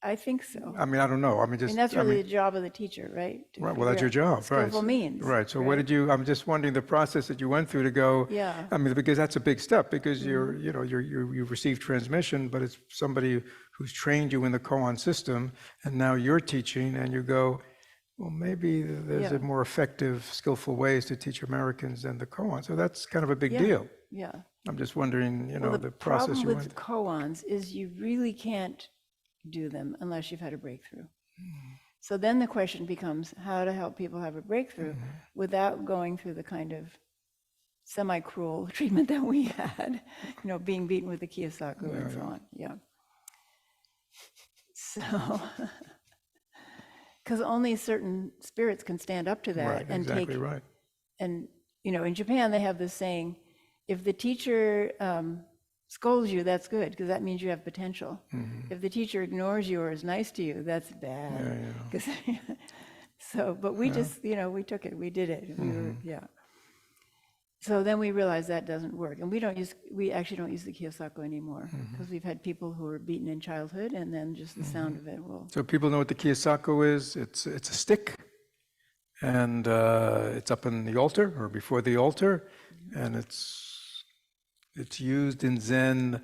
I think so. I mean, I don't know. I mean, I mean, that's really the job of the teacher, right? To right, well, that's your figure out job, right? skillful means. Right. So what did you? I'm just wondering the process that you went through to go. Yeah. I mean, because that's a big step. Because you've received transmission, but it's somebody who's trained you in the koan system, and now you're teaching, and you go, well, maybe there's Yeah. a more effective, skillful ways to teach Americans than the koan. So that's kind of a big Yeah. deal. Yeah. I'm just wondering, Well, the process problem you with went. koans is you really can't do them unless you've had a breakthrough. So then the question becomes how to help people have a breakthrough without going through the kind of semi-cruel treatment that we had, being beaten with the kiyosaku and so on. Yeah. So, because only certain spirits can stand up to that Right. and Exactly take. right. And in Japan they have this saying, if the teacher scolds you, that's good, because that means you have potential. If the teacher ignores you or is nice to you, that's bad. 'Cause- so, but we just, we took it, we did it. We were, yeah. So then we realized that doesn't work, and we actually don't use the kiyosaku anymore, because we've had people who were beaten in childhood, and then just the sound of it will. So people know what the kiyosaku is. It's a stick, and it's up in the altar or before the altar, and it's used in Zen,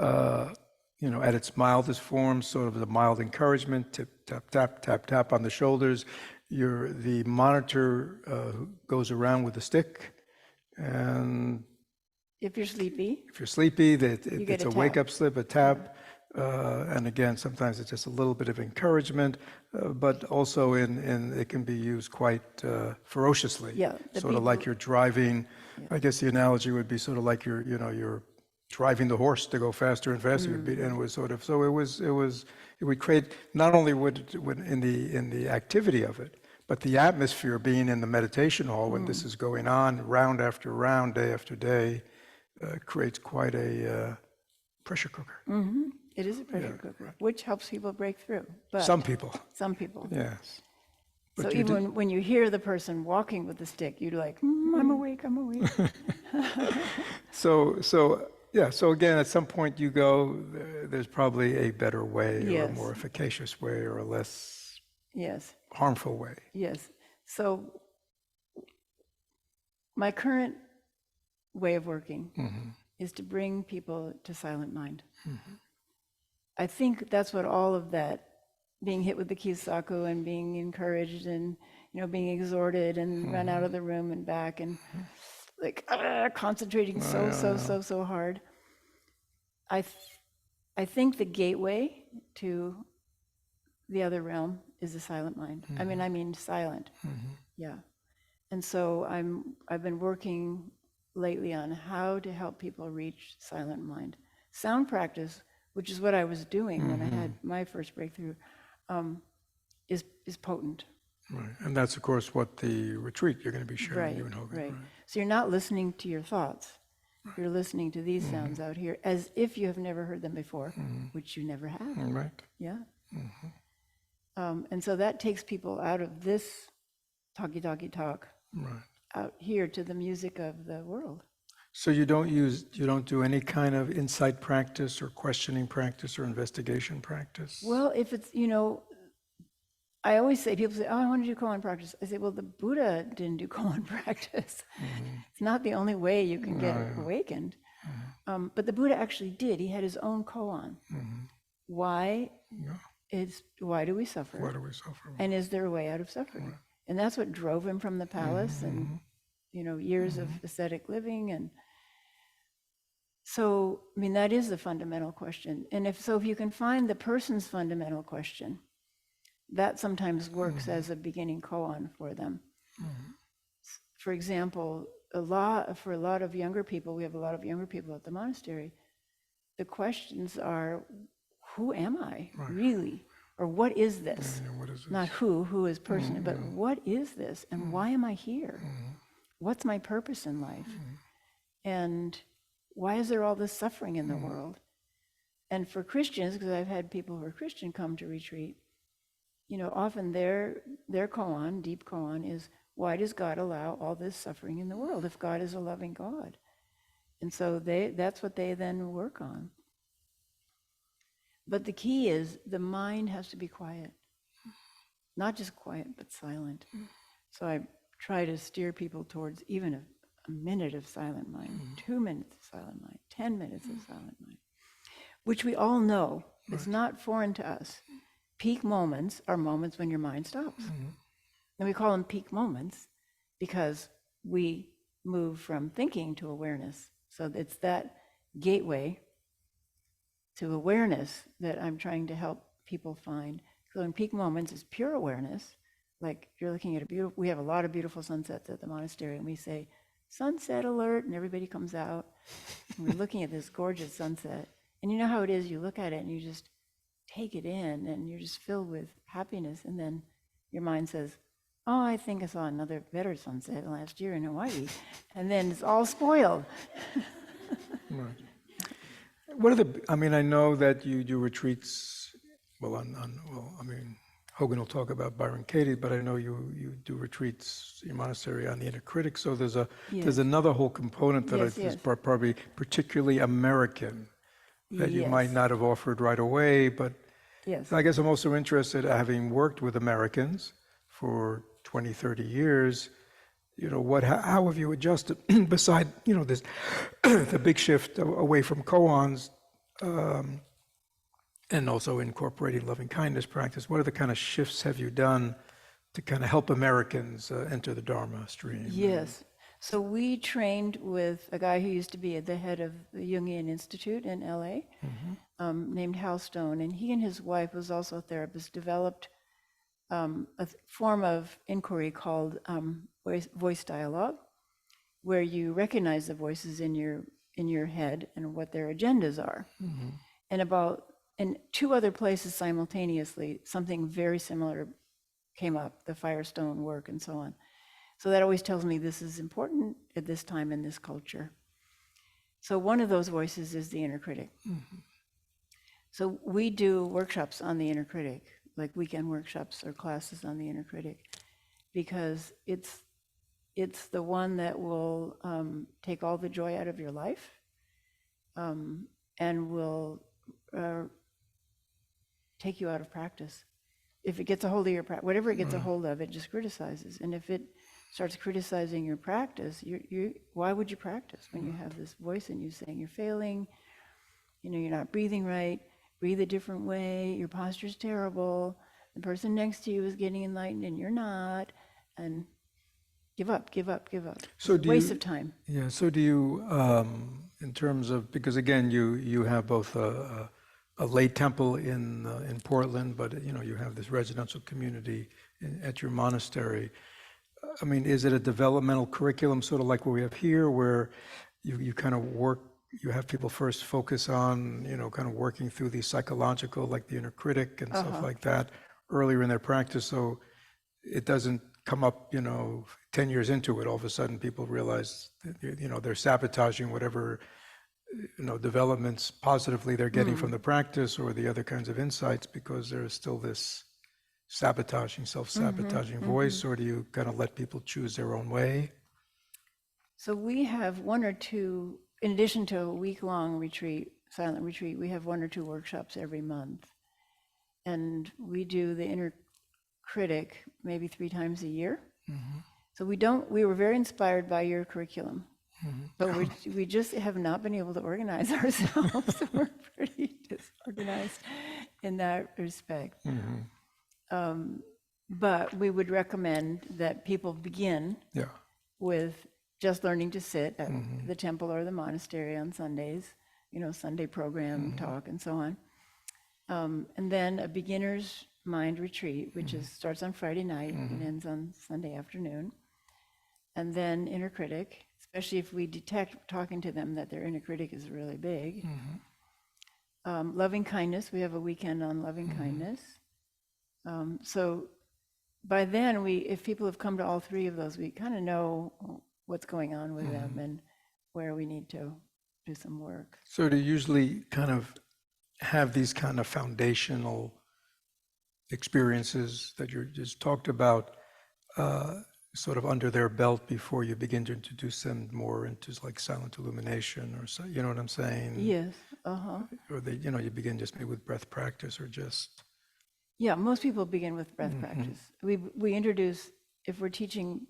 at its mildest form, sort of a mild encouragement, tip, tap, tap, tap, tap on the shoulders. The monitor goes around with the stick, and If you're sleepy, if you're sleepy, get it's a a wake-up tap. slip, a tap. And again, sometimes it's just a little bit of encouragement, but also in it can be used quite ferociously. Yeah, the Sort of like people- you're driving. I guess the analogy would be sort of like you're driving the horse to go faster and faster. And it was sort of so it would create, not only would in the activity of it, but the atmosphere being in the meditation hall when this is going on round after round, day after day, creates quite a pressure cooker. It is a pressure cooker, which helps people break through. But Some people, some people. yes. So But you even when you hear the person walking with the stick, you're like, I'm awake, I'm awake. So again, at some point you go, there's probably a better way, or a Yes. more efficacious way, or a less Yes, harmful way. yes. So my current way of working is to bring people to silent mind. I think that's what all of that, being hit with the kisaku and being encouraged and being exhorted and run out of the room and back and like concentrating so hard. I think the gateway to the other realm is the silent mind. I mean silent. Yeah. And so I've been working lately on how to help people reach silent mind. Sound practice, which is what I was doing when I had my first breakthrough, is potent. Right. And that's, of course, what the retreat you're going to be sharing, you and Hogan. Right. So you're not listening to your thoughts. You're listening to these sounds out here as if you have never heard them before, which you never have. Right. Yeah. And so that takes people out of this talk Right. out here to the music of the world. So you don't do any kind of insight practice or questioning practice or investigation practice? Well, if it's, I always say, people say, oh, I want to do koan practice. I say, well, the Buddha didn't do koan practice. It's not the only way you can get awakened. But the Buddha actually did. He had his own koan. Why? Why do we suffer? Why do we suffer? And is there a way out of suffering? And that's what drove him from the palace and, years of ascetic living. And so, that is the fundamental question. And if you can find the person's fundamental question, that sometimes works as a beginning koan for them. For example, for a lot of younger people, we have a lot of younger people at the monastery, the questions are, who am I really? Or what is this? Yeah, what is this? Not who is person, but what is this? And why am I here? What's my purpose in life? And why is there all this suffering in the world? And for Christians, because I've had people who are Christian come to retreat, often their koan, deep koan, is, why does God allow all this suffering in the world if God is a loving God? And so that's what they then work on. But the key is the mind has to be quiet. Not just quiet, but silent. So I try to steer people towards even a minute of silent mind, 2 minutes of silent mind, 10 minutes of silent mind, which we all know is not foreign to us. Peak moments are moments when your mind stops. And we call them peak moments because we move from thinking to awareness. So it's that gateway to awareness that I'm trying to help people find. So in peak moments is pure awareness. Like you're looking at we have a lot of beautiful sunsets at the monastery, and we say, sunset alert, and everybody comes out. And we're looking at this gorgeous sunset. And you know how it is, you look at it and you just take it in, and you're just filled with happiness. And then your mind says, oh, I think I saw another better sunset last year in Hawaii. And then it's all spoiled. Right. What are I know that you do retreats, Hogan will talk about Byron Katie, but I know you do retreats in your monastery on the inner critic, so there's another whole component that is probably particularly American that you might not have offered right away, but I guess I'm also interested, having worked with Americans for 20, 30 years, how have you adjusted beside, this, the big shift away from koans, and also incorporating loving kindness practice? What are the kind of shifts have you done to kind of help Americans enter the Dharma stream? Yes. So we trained with a guy who used to be at the head of the Jungian Institute in LA, named Hal Stone, and he and his wife, was also a therapist, developed form of inquiry called voice dialogue, where you recognize the voices in your head and what their agendas are. And in two other places simultaneously, something very similar came up, the Firestone work and so on. So that always tells me this is important at this time in this culture. So one of those voices is the inner critic. So we do workshops on the inner critic, like weekend workshops or classes on the inner critic, because it's the one that will take all the joy out of your life, and will take you out of practice. If it gets a hold of your practice, whatever it gets a hold of, it just criticizes. And if it starts criticizing your practice, why would you practice when you have this voice in you saying you're failing, you're not breathing right, breathe a different way, your posture's terrible, the person next to you is getting enlightened and you're not, and give up. So It's a waste of time. Yeah, so do you, in terms of, because again, you have both a lay temple in Portland, but you have this residential community at your monastery. I mean, is it a developmental curriculum, sort of like what we have here, where you kind of you have people first focus on, kind of working through the psychological, like the inner critic and stuff like that earlier in their practice, so it doesn't come up, 10 years into it, all of a sudden people realize that, they're sabotaging whatever, developments positively they're getting from the practice or the other kinds of insights, because there's still this self-sabotaging voice, or do you kind of let people choose their own way? So we have one or two, in addition to a week-long retreat, silent retreat, we have one or two workshops every month. And we do the inner critic maybe 3 times a year. So we were very inspired by your curriculum, but we just have not been able to organize ourselves. We're pretty disorganized in that respect. But we would recommend that people begin with just learning to sit at the temple or the monastery on Sundays, Sunday program, talk, and so on. And then a beginner's mind retreat, which starts on Friday night and ends on Sunday afternoon. And then inner critic, especially if we detect talking to them that their inner critic is really big. Loving kindness, we have a weekend on loving kindness. So by then, if people have come to all 3 of those, we kind of know what's going on with them and where we need to do some work. So do you usually kind of have these kind of foundational experiences that you just talked about, sort of under their belt before you begin to introduce them more into like silent illumination, or so, you know what I'm saying? Yes. Or you begin just maybe with breath practice, or just... Yeah, most people begin with breath practice. We introduce, if we're teaching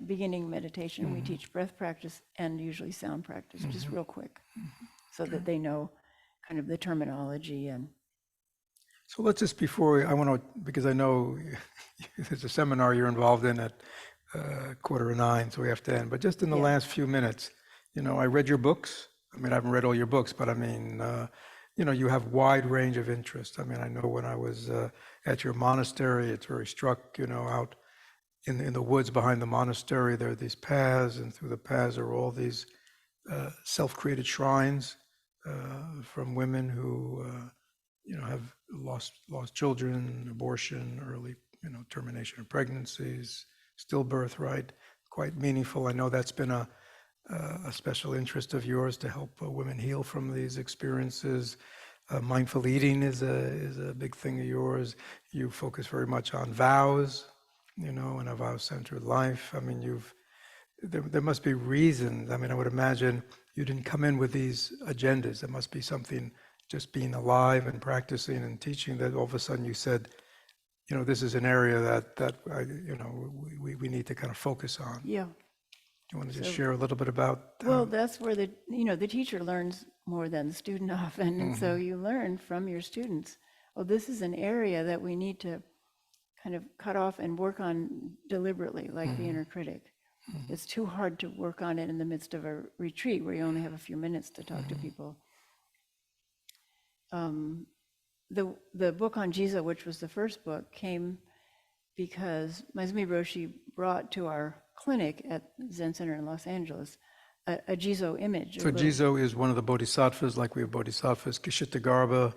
beginning meditation, we teach breath practice and usually sound practice, just real quick, so that they know kind of the terminology. And So let's just, I want to, because I know there's a seminar you're involved in at 8:45, so we have to end, but just in the last few minutes, I read your books. I mean, I haven't read all your books, but I mean, you have wide range of interest. I mean, I know when I was at your monastery, it's very struck, out in the woods behind the monastery, there are these paths, and through the paths are all these self-created shrines from women who, have lost children, abortion, early, termination of pregnancies, stillbirth, right? Quite meaningful. I know that's been a special interest of yours to help women heal from these experiences. Mindful eating is a big thing of yours. You focus very much on vows, and a vow-centered life. I mean, there must be reasons. I mean, I would imagine you didn't come in with these agendas. There must be something, just being alive and practicing and teaching, that all of a sudden you said, this is an area that we need to kind of focus on. yeah. You want to just share a little bit about? Well, that's where the teacher learns more than the student often. And so you learn from your students, oh, this is an area that we need to kind of cut off and work on deliberately, like the inner critic. It's too hard to work on it in the midst of a retreat where you only have a few minutes to talk to people. The book on Jizo, which was the first book, came because Maizumi Roshi brought to our clinic at Zen Center in Los Angeles a Jizo image. So Jizo is one of the bodhisattvas, like we have bodhisattvas, Kshitigarbha.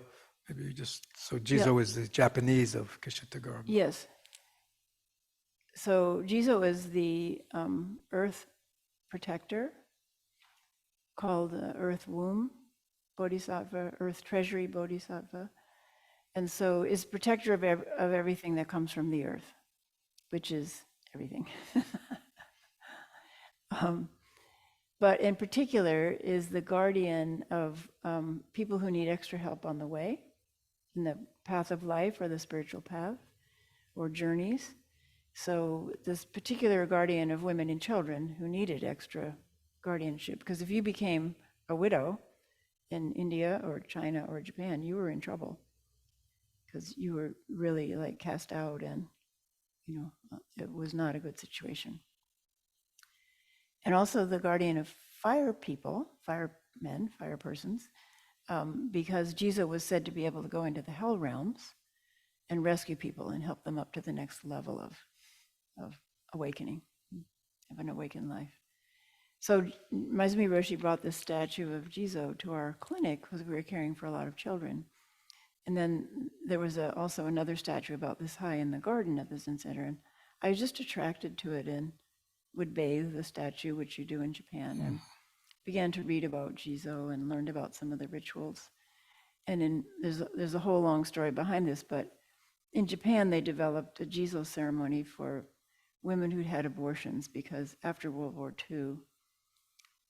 Maybe you just, so Jizo is the Japanese of Kshitigarbha. Yes. So Jizo is the earth protector, called Earth Womb Bodhisattva, Earth Treasury Bodhisattva. And so is protector of everything that comes from the earth, which is everything. But in particular is the guardian of people who need extra help on the way, in the path of life or the spiritual path or journeys. So this particular guardian of women and children who needed extra guardianship, because if you became a widow in India or China or Japan, you were in trouble because you were really like cast out, and it was not a good situation. And also the guardian of fire people, firemen, fire persons, because Jizo was said to be able to go into the hell realms and rescue people and help them up to the next level of awakening, of an awakened life. So Maizumi Roshi brought this statue of Jizo to our clinic because we were caring for a lot of children. And then there was also another statue about this high in the garden at the Zen Center. And I was just attracted to it and would bathe the statue, which you do in Japan, and began to read about Jizo and learned about some of the rituals. And there's a whole long story behind this, but in Japan, they developed a Jizo ceremony for women who'd had abortions, because after World War II,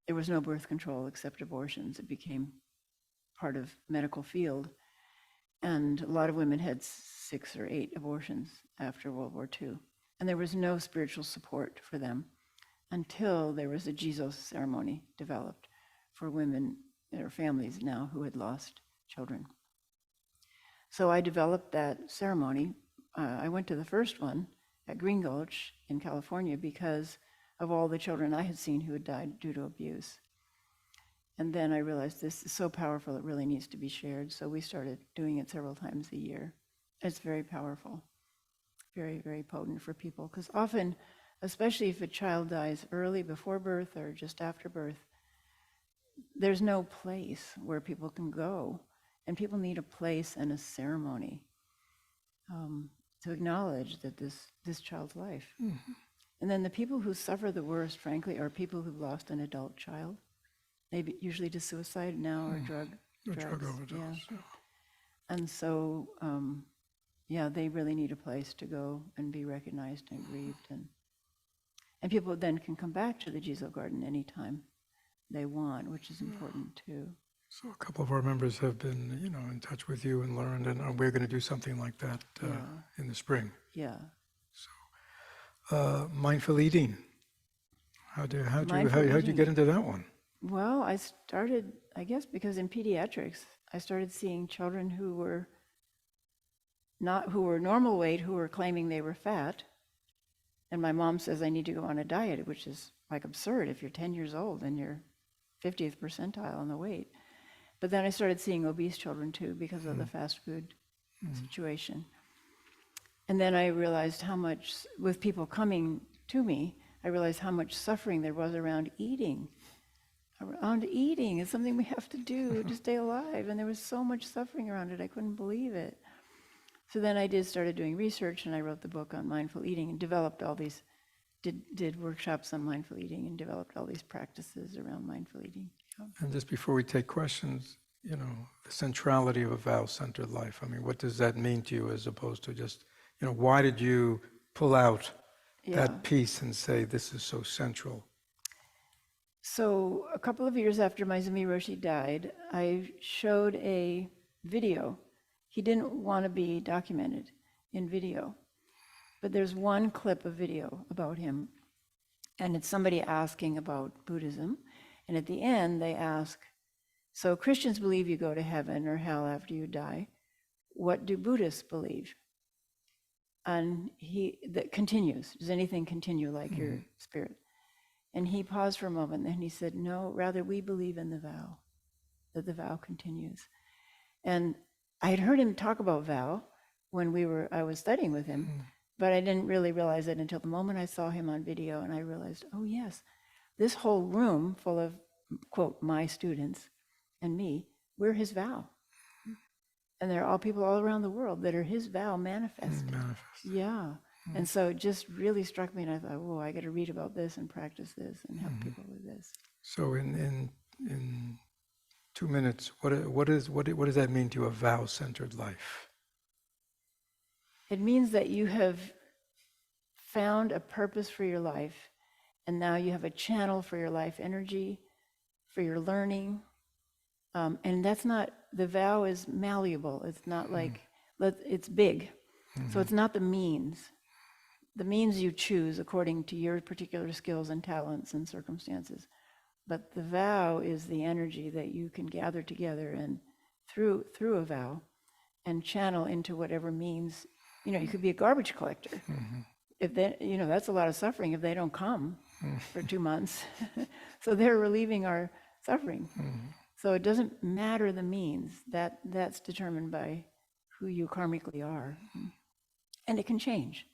there was no birth control except abortions. It became part of medical field. And a lot of women had 6 or 8 abortions after World War II. And there was no spiritual support for them until there was a Jizo ceremony developed for women or families now who had lost children. So I developed that ceremony. I went to the first one at Green Gulch in California because of all the children I had seen who had died due to abuse. And then I realized this is so powerful, it really needs to be shared. So we started doing it several times a year. It's very powerful, very, very potent for people. Because often, especially if a child dies early, before birth or just after birth, there's no place where people can go. And people need a place and a ceremony to acknowledge that this child's life. Mm-hmm. And then the people who suffer the worst, frankly, are people who've lost an adult child. Maybe usually to suicide now or drug overdose. Yeah. And so, they really need a place to go and be recognized and grieved. And people then can come back to the Jizo Garden anytime they want, which is important too. So a couple of our members have been, in touch with you and learned, and we're going to do something like that in the spring. Yeah. So, mindful eating. How'd you get into that one? Well, I started, I guess, because in pediatrics, I started seeing children who were normal weight, who were claiming they were fat. And my mom says I need to go on a diet, which is like absurd if you're 10 years old and you're 50th percentile on the weight. But then I started seeing obese children too because of the fast food situation. And then I realized how much, with people coming to me, I realized how much suffering there was around eating. Around eating is something we have to do to stay alive. And there was so much suffering around it, I couldn't believe it. So then I started doing research, and I wrote the book on mindful eating and developed all these, did workshops on mindful eating and developed all these practices around mindful eating. And just before we take questions, the centrality of a vow-centered life. I mean, what does that mean to you as opposed to just, why did you pull out that piece and say this is so central? So a couple of years after Maizumi Roshi died, I showed a video. He didn't want to be documented in video, but there's one clip of video about him, and it's somebody asking about Buddhism. And at the end, they ask, so Christians believe you go to heaven or hell after you die. What do Buddhists believe? And that continues. Does anything continue like your spirit? And he paused for a moment, and he said, no, rather we believe in the vow, that the vow continues. And I had heard him talk about vow when I was studying with him, but I didn't really realize it until the moment I saw him on video, and I realized, oh yes, this whole room full of, quote, my students and me, we're his vow. And there are all people all around the world that are his vow manifest. Yeah. And so it just really struck me, and I thought, whoa, I got to read about this and practice this and help people with this. So in 2 minutes, what does that mean to you, a vow-centered life? It means that you have found a purpose for your life, and now you have a channel for your life energy, for your learning. And that's not, the vow is malleable. It's not like, it's big. So it's not the means. The means you choose according to your particular skills and talents and circumstances. But the vow is the energy that you can gather together and through a vow and channel into whatever means. You could be a garbage collector. If they, that's a lot of suffering if they don't come for 2 months. So they're relieving our suffering. So it doesn't matter the means. That's determined by who you karmically are. And it can change.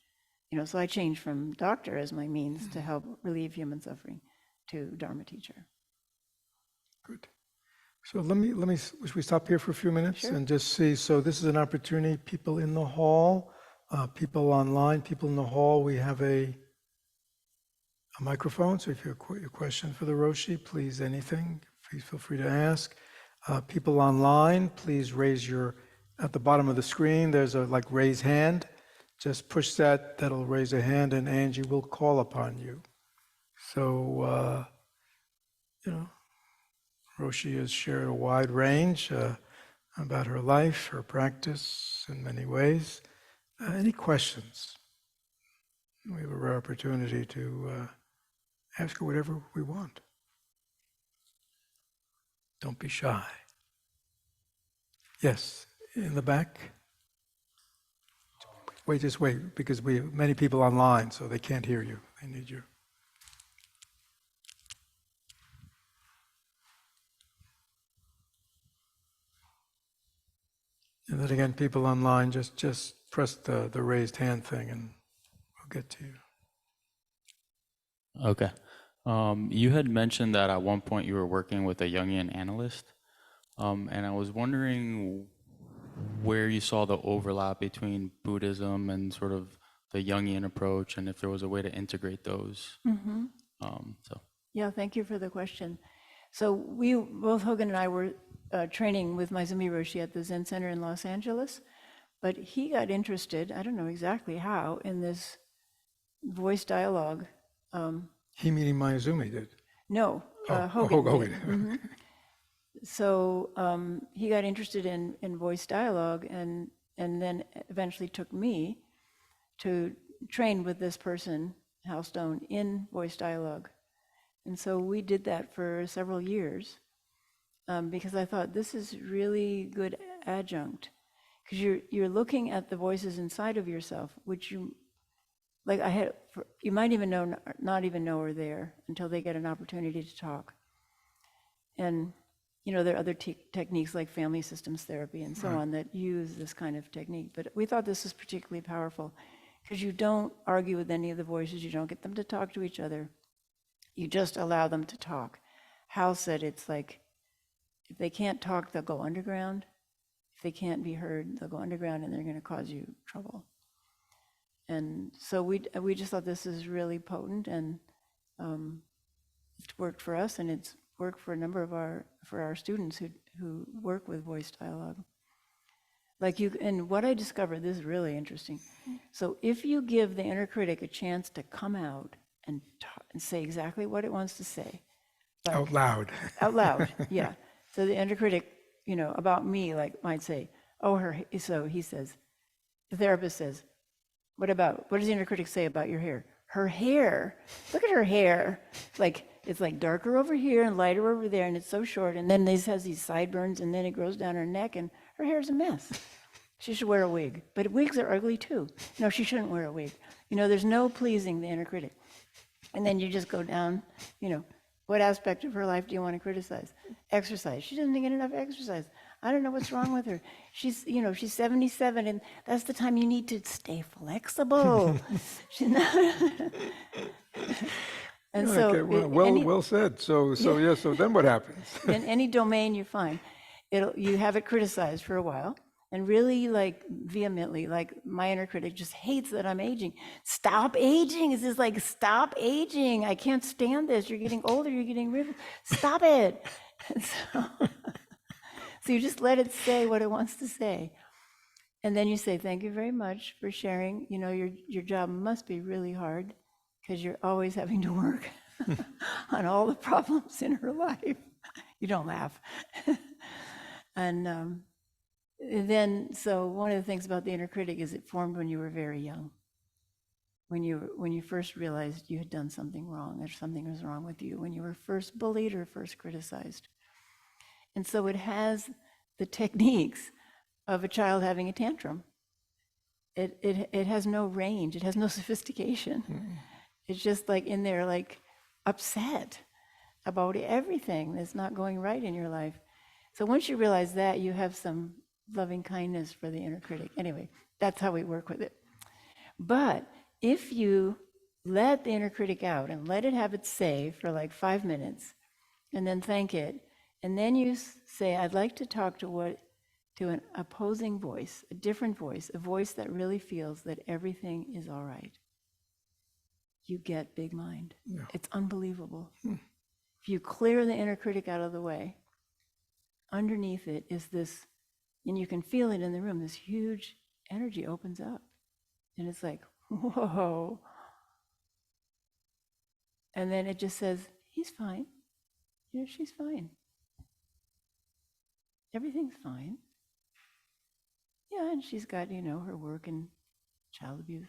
So I changed from doctor as my means to help relieve human suffering to Dharma teacher. Good. So should we stop here for a few minutes? Sure. And just see, so this is an opportunity, people in the hall, people online, people in the hall, we have a microphone, so if you have a question for the Roshi, please, anything, please feel free to ask. People online, please raise at the bottom of the screen, there's a raise hand. Just push that'll raise a hand, and Angie will call upon you. So, Roshi has shared a wide range about her life, her practice in many ways. Any questions? We have a rare opportunity to ask her whatever we want. Don't be shy. Yes, in the back. Just wait, because we have many people online, so they can't hear you. They need you. And then again, people online, just press the raised hand thing and we'll get to you. Okay. You had mentioned that at one point you were working with a Jungian analyst, and I was wondering where you saw the overlap between Buddhism and sort of the Jungian approach, and if there was a way to integrate those. Yeah, thank you for the question. So both Hogan and I were training with Maezumi Roshi at the Zen Center in Los Angeles, but he got interested, I don't know exactly how, in this voice dialogue. He meaning Maezumi did? No, Hogan did. So he got interested in voice dialogue, and then eventually took me to train with this person, Hal Stone, in voice dialogue. And so we did that for several years because I thought this is really good adjunct, because you're looking at the voices inside of yourself, which you might even not even know are there until they get an opportunity to talk. And there are other techniques like family systems therapy and so on that use this kind of technique. But we thought this was particularly powerful because you don't argue with any of the voices. You don't get them to talk to each other. You just allow them to talk. Hal said it's like, if they can't talk, they'll go underground. If they can't be heard, they'll go underground and they're going to cause you trouble. And so we just thought this is really potent, and it worked for us, and it's work for a number of our students who work with voice dialogue. And what I discovered, this is really interesting. So if you give the inner critic a chance to come out and say exactly what it wants to say. Out loud. Out loud, yeah. So the inner critic, about me, might say, so he says, the therapist says, what does the inner critic say about your hair? Her hair, look at her hair. It's darker over here and lighter over there, and it's so short, and then this has these sideburns, and then it grows down her neck, and her hair's a mess. She should wear a wig. But wigs are ugly too. No, she shouldn't wear a wig. There's no pleasing the inner critic. And then you just go down, what aspect of her life do you want to criticize? Exercise. She doesn't get enough exercise. I don't know what's wrong with her. She's 77, and that's the time you need to stay flexible. She's not. And so, Okay, well said. So then what happens? in any domain you find, you have it criticized for a while, and really like vehemently, like my inner critic just hates that I'm aging. Stop aging. It's just like, stop aging. I can't stand this. You're getting older. You're getting ripped. Stop it. So you just let it say what it wants to say. And then you say, thank you very much for sharing. Your job must be really hard because you're always having to work on all the problems in her life. You don't laugh. And then, so one of the things about the inner critic is it formed when you were very young. When you first realized you had done something wrong, or something was wrong with you, when you were first bullied or first criticized. And so it has the techniques of a child having a tantrum. It has no range, it has no sophistication. It's just like in there, like upset about everything that's not going right in your life. So once you realize that, you have some loving kindness for the inner critic. Anyway, that's how we work with it. But if you let the inner critic out and let it have its say for like 5 minutes, and then thank it, and then you say, I'd like to talk to an opposing voice, a different voice, a voice that really feels that everything is all right. You get big mind. Yeah. It's unbelievable. If you clear the inner critic out of the way, underneath it is this, and you can feel it in the room, this huge energy opens up. And it's like, whoa. And then it just says, he's fine. She's fine. Everything's fine. Yeah, and she's got, her work and child abuse.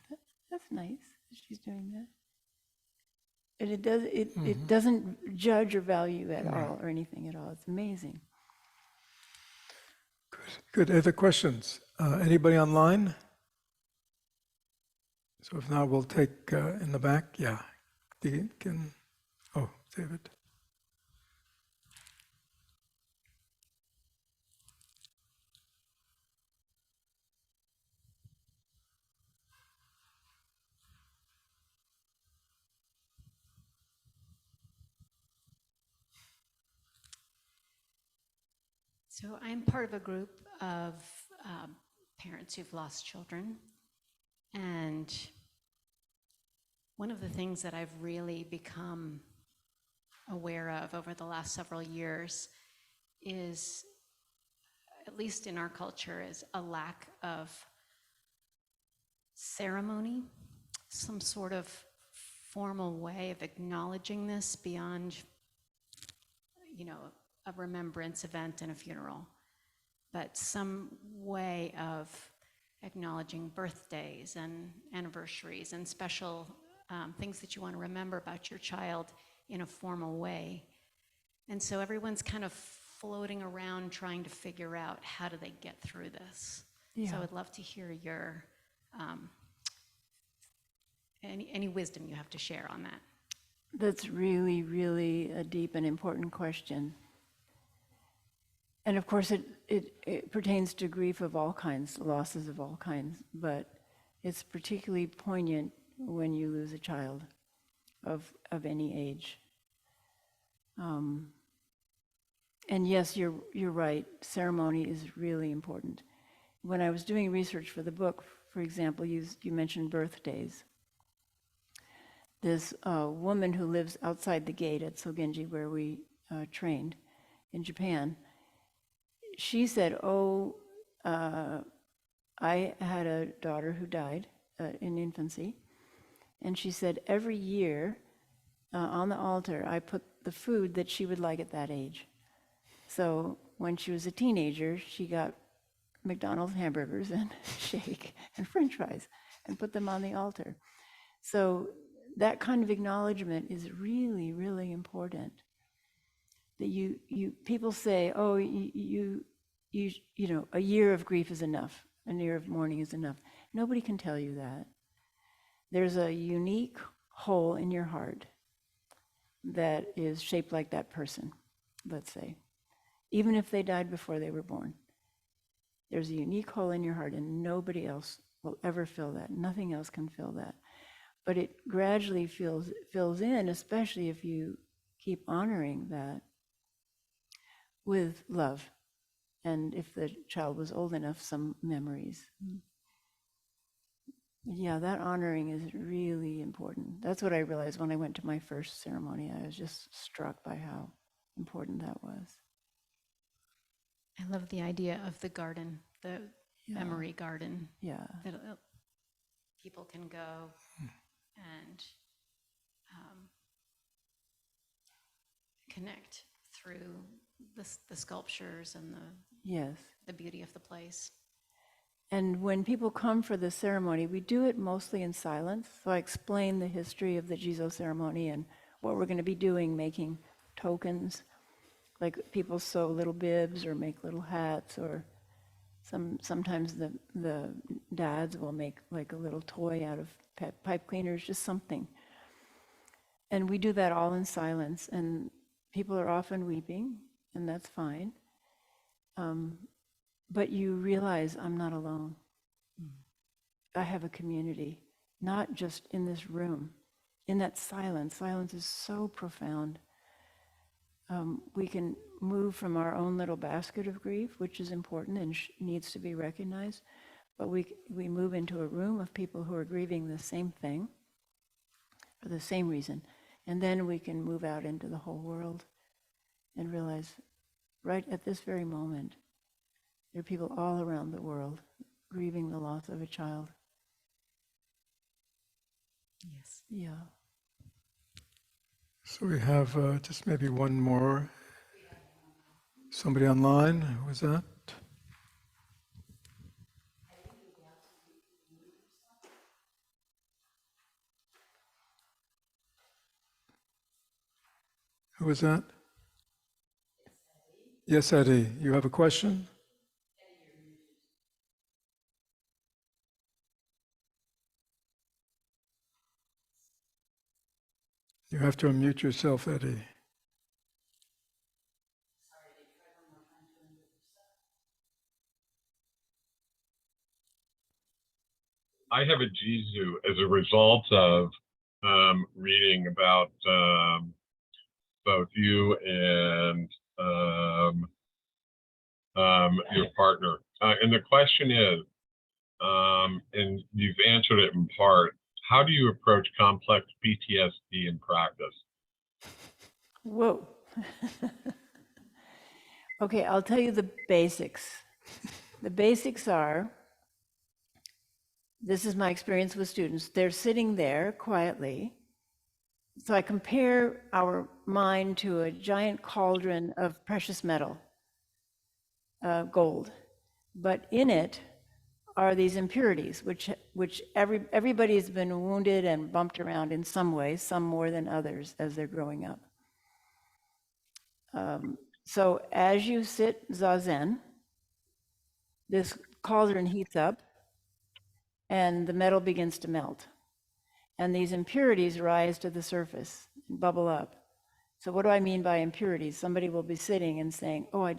That's nice that she's doing that. And it doesn't judge or value at all or anything at all. It's amazing. Good. Other questions? Anybody online? So if not, we'll take in the back. Yeah. David. So I'm part of a group of parents who've lost children. And one of the things that I've really become aware of over the last several years is, at least in our culture, is a lack of ceremony, some sort of formal way of acknowledging this beyond, a remembrance event and a funeral, but some way of acknowledging birthdays and anniversaries and special things that you want to remember about your child in a formal way. And so everyone's kind of floating around trying to figure out how do they get through this. Yeah. So I'd love to hear your any wisdom you have to share on that. That's really, really a deep and important question. And of course, it pertains to grief of all kinds, losses of all kinds, but it's particularly poignant when you lose a child of any age. And yes, you're right, ceremony is really important. When I was doing research for the book, for example, you mentioned birthdays. This woman who lives outside the gate at Sogenji, where we trained in Japan, she said, I had a daughter who died in infancy, and she said every year on the altar I put the food that she would like at that age. So when she was a teenager, she got McDonald's hamburgers and shake and French fries and put them on the altar. So that kind of acknowledgement is really, really important. That people say, a year of grief is enough, a year of mourning is enough. Nobody can tell you that. There's a unique, hole in your heart that is shaped like that person, let's say, even if they died before they were born. There's a unique hole in your heart, and nobody else will ever fill that. Nothing else can fill that. But it gradually fills in, especially if you keep honoring that with love. And if the child was old enough, some memories. Yeah, that honoring is really important. That's what I realized when I went to my first ceremony. I was just struck by how important that was. I love the idea of the garden, the Yeah. memory garden, Yeah. that people can go and connect through the sculptures and Yes. the beauty of the place. And when people come for the ceremony, we do it mostly in silence. So I explain the history of the Jizo ceremony and what we're going to be doing, making tokens. Like people sew little bibs or make little hats, or sometimes the dads will make like a little toy out of pipe cleaners, just something. And we do that all in silence, and people are often weeping, and that's fine. But you realize I'm not alone. I have a community, not just in this room, in that silence. Silence is so profound. We can move from our own little basket of grief, which is important and needs to be recognized, but we move into a room of people who are grieving the same thing for the same reason, and then we can move out into the whole world and realize right at this very moment, there are people all around the world grieving the loss of a child. Yes. Yeah. So we have just maybe one more. Somebody online, who was that? Who was that? Yes, Eddie, you have a question? You have to unmute yourself, Eddie. I have a Jizu as a result of reading about both you and your partner. And the question is, and you've answered it in part, how do you approach complex PTSD in practice? Whoa. Okay, I'll tell you the basics. The basics are, this is my experience with students, they're sitting there quietly. So I compare our mind to a giant cauldron of precious metal, gold. But in it are these impurities, which everybody's been wounded and bumped around in some way, some more than others as they're growing up. So as you sit zazen, this cauldron heats up and the metal begins to melt. And these impurities rise to the surface and bubble up. So what do I mean by impurities? Somebody will be sitting and saying, oh,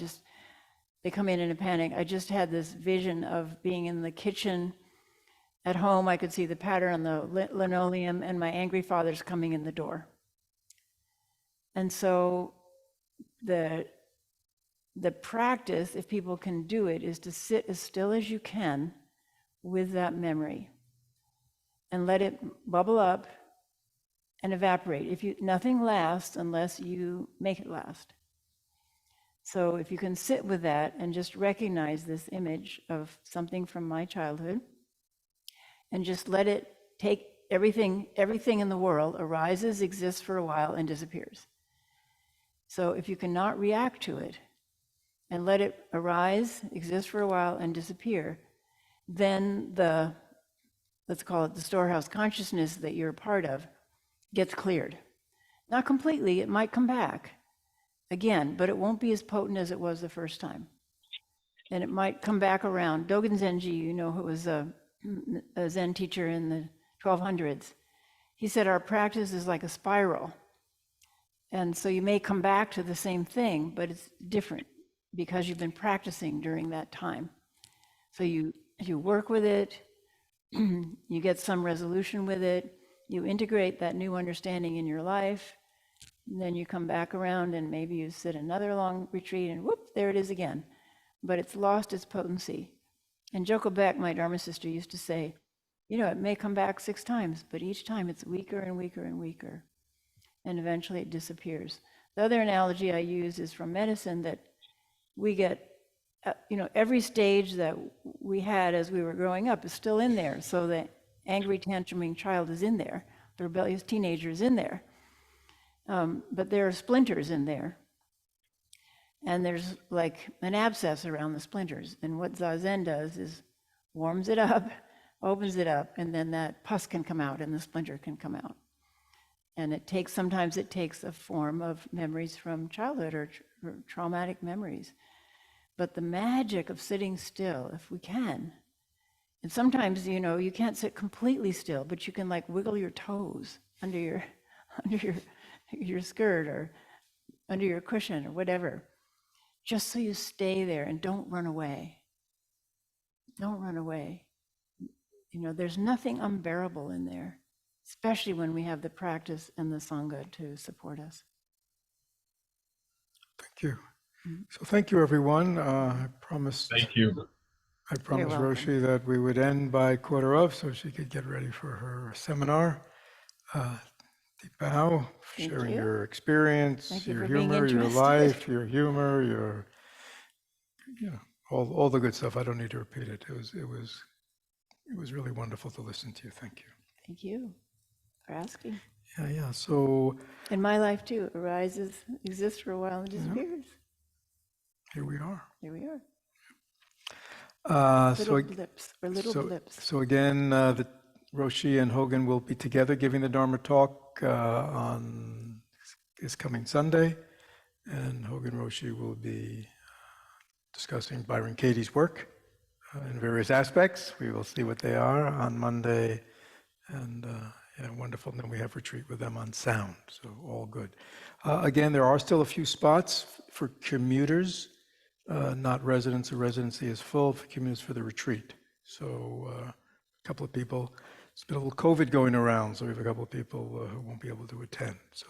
they come in a panic. I just had this vision of being in the kitchen at home. I could see the pattern on the linoleum and my angry father's coming in the door. And so the practice, if people can do it, is to sit as still as you can with that memory and let it bubble up and evaporate. Nothing lasts unless you make it last. So if you can sit with that and just recognize this image of something from my childhood and just let it take everything in the world arises, exists for a while, and disappears. So if you cannot react to it and let it arise, exist for a while, and disappear, then let's call it the storehouse consciousness that you're a part of, gets cleared. Not completely, it might come back again, but it won't be as potent as it was the first time. And it might come back around. Dogen Zenji, who was a Zen teacher in the 1200s, he said our practice is like a spiral. And so you may come back to the same thing, but it's different because you've been practicing during that time. So you work with it, you get some resolution with it, you integrate that new understanding in your life, and then you come back around and maybe you sit another long retreat and whoop, there it is again. But it's lost its potency. And Joko Beck, my Dharma sister, used to say, you know, it may come back 6 times, but each time it's weaker and weaker and weaker. And eventually it disappears. The other analogy I use is from medicine, that we get, you know, every stage that we had as we were growing up is still in there. So the angry, tantruming child is in there. The rebellious teenager is in there. But there are splinters in there. And there's like an abscess around the splinters. And what Zazen does is warms it up, opens it up, and then that pus can come out and the splinter can come out. And sometimes it takes a form of memories from childhood or traumatic memories. But the magic of sitting still, if we can, and sometimes, you know, you can't sit completely still, but you can like wiggle your toes under your skirt or under your cushion or whatever, just so you stay there and don't run away. Don't run away. You know, there's nothing unbearable in there, especially when we have the practice and the Sangha to support us. Thank you. So thank you, everyone. I promised Thank you. welcome. Roshi that we would end by 1:15 so she could get ready for her seminar. Deep bow, Thank sharing you. your experience, Thank you your for being humor, your interested. life, your humor, your, you know, all the good stuff. I don't need to repeat it. It was really wonderful to listen to you. Thank you. Thank you for asking. Yeah. So In my life too, it arises, exists for a while and disappears. here we are. Here we are. So Little blips, or little blips. So again, the Roshi and Hogan will be together giving the Dharma talk on this coming Sunday, and Hogan Roshi will be discussing Byron Katie's work in various aspects. We will see what they are on Monday, and yeah, wonderful. And then we have retreat with them on sound, so all good. Again, there are still a few spots for commuters, not residents. The residency is full for commuters for the retreat. So a couple of people, it's been a little COVID going around, so we have a couple of people who won't be able to attend. So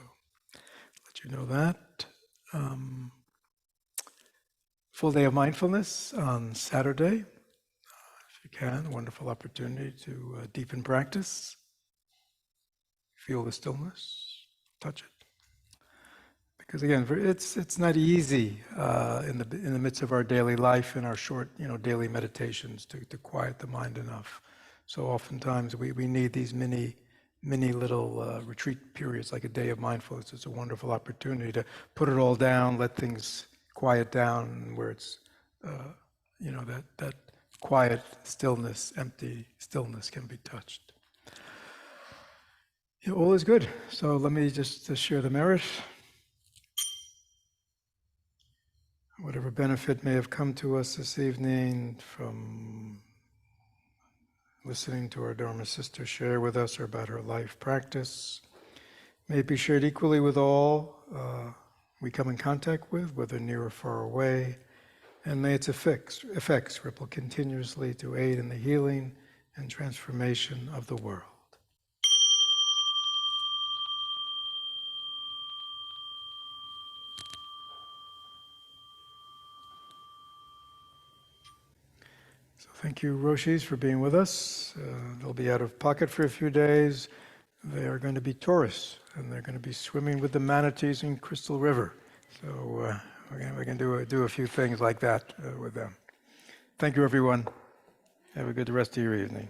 let you know that. Full day of mindfulness on Saturday, if you can. Wonderful opportunity to deepen practice. Feel the stillness, touch it. Because again, it's not easy in the midst of our daily life and our short, daily meditations to quiet the mind enough. So oftentimes we need these mini little retreat periods, like a day of mindfulness. It's a wonderful opportunity to put it all down, let things quiet down, where it's that quiet stillness, empty stillness can be touched. Yeah, all is good. So let me just share the merit. Whatever benefit may have come to us this evening from listening to our Dharma sister share with us about her life practice, may it be shared equally with all we come in contact with, whether near or far away, and may its effects ripple continuously to aid in the healing and transformation of the world. So thank you, Roshis, for being with us. They'll be out of pocket for a few days. They are going to be tourists, and they're going to be swimming with the manatees in Crystal River. So we can do a few things like that with them. Thank you, everyone. Have a good rest of your evening.